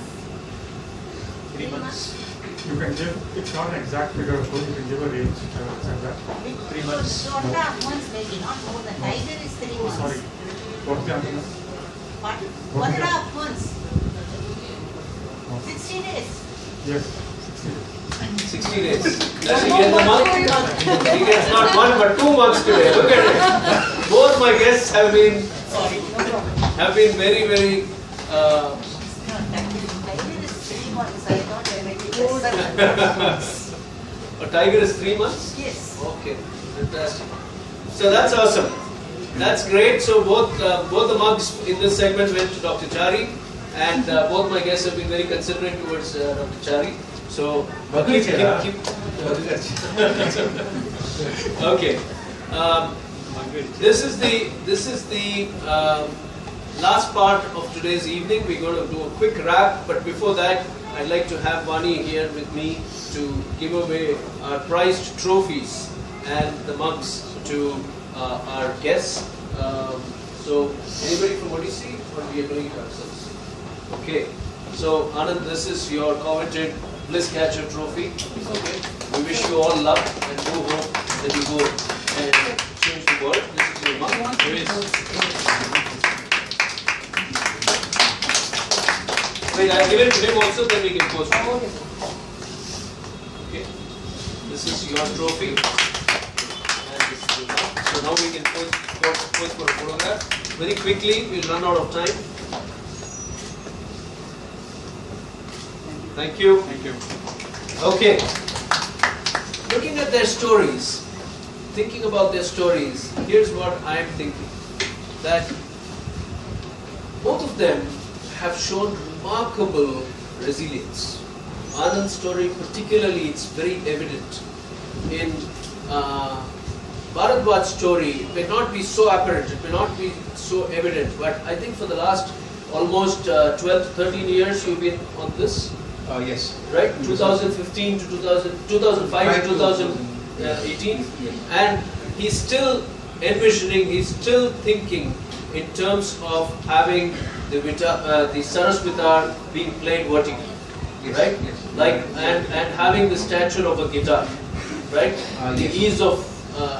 3 months. You can give, it's not an exact figure of course, you can give a range like that. 3 months. 2.5 months maybe, not more than. Tiger is 3 months. Sorry, what's the answer? What? What's the 1.5 months. No. 60 days. Yes, 60 days. 60 days. Does he get the mug? He gets not 1 but 2 mugs today. Look at it. Both my guests have been very, very. No, Tiger is 3 months. I thought I might be less. A tiger is 3 months? Yes. Okay, fantastic. So that's awesome. That's great. So both the mugs in this segment went to Dr. Chari, and both my guests have been very considerate towards Dr. Chari. So keep okay. This is the last part of today's evening. We're going to do a quick wrap, but before that, I'd like to have Vani here with me to give away our prized trophies and the mugs to our guests. So, anybody from Odyssey, or we are doing it ourselves? Okay. So, Anand, this is your coveted Bliss Catcher trophy. Okay. We wish you all luck and do hope that you go and change the world. This is your mug. Wait, I'll give it to him also, then we can post it. Okay. This is your trophy. And this is your mug. So now we can post for a photograph. Very quickly, we'll run out of time. Thank you. Thank you. Okay. Looking at their stories, thinking about their stories, here's what I'm thinking. That both of them have shown remarkable resilience. Anand's story particularly, it's very evident. In Baradwaj's story, it may not be so apparent, it may not be so evident, but I think for the last almost 12 to 13 years you've been on this. Yes. Right? 2015 to 2005 to 2018. And he's still envisioning, he's still thinking in terms of having the Sarasvitar being played vertically. Yes. Right? Yes. Like, and having the stature of a guitar. Right? The Yes. ease of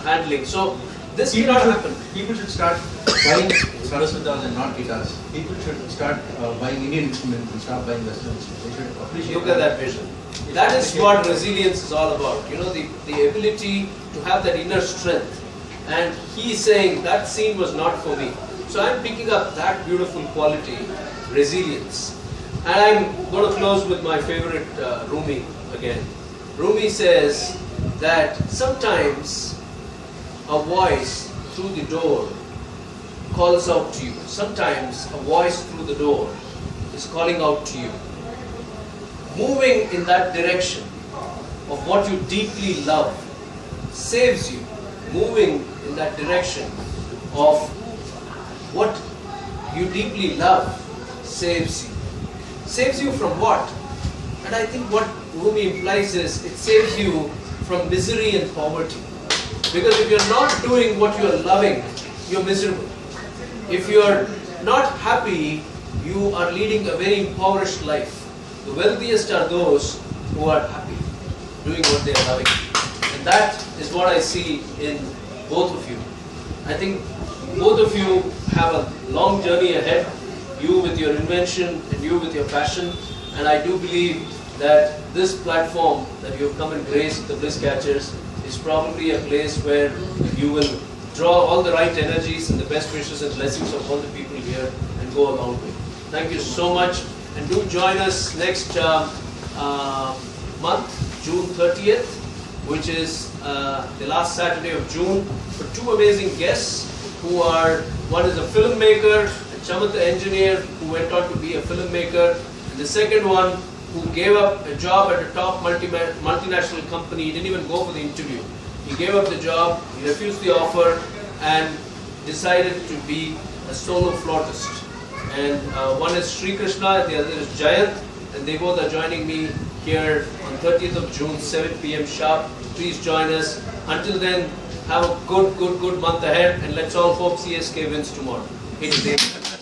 handling. So, this cannot happen. People should start buying Sarasvatars and not guitars. People should start buying Indian instruments and start buying Western instruments. They should appreciate. Look at that vision. That is what resilience is all about. You know, the ability to have that inner strength. And he's saying that scene was not for me. So I'm picking up that beautiful quality, resilience. And I'm going to close with my favorite Rumi again. Rumi says that sometimes a voice through the door calls out to you. Sometimes a voice through the door is calling out to you. Moving in that direction of what you deeply love saves you. Moving in that direction of what you deeply love saves you. Saves you from what? And I think what Rumi implies is it saves you from misery and poverty. Because if you're not doing what you're loving, you're miserable. If you're not happy, you are leading a very impoverished life. The wealthiest are those who are happy, doing what they are loving. And that is what I see in both of you. I think both of you have a long journey ahead, you with your invention and you with your passion. And I do believe that this platform that you have come and graced, the Bliss Catchers, is probably a place where you will draw all the right energies and the best wishes and blessings of all the people here and go a long way. Thank you so much, and do join us next month, June 30th, which is the last Saturday of June, for two amazing guests who are, one is a filmmaker, a Chamata engineer who went on to be a filmmaker, and the second one who gave up a job at a top multinational company. He didn't even go for the interview. He gave up the job, he refused the offer, and decided to be a solo flautist. And one is Sri Krishna, the other is Jayant, and they both are joining me here on 30th of June, 7 p.m. sharp. Please join us. Until then, have a good month ahead, and let's all hope CSK wins tomorrow. It is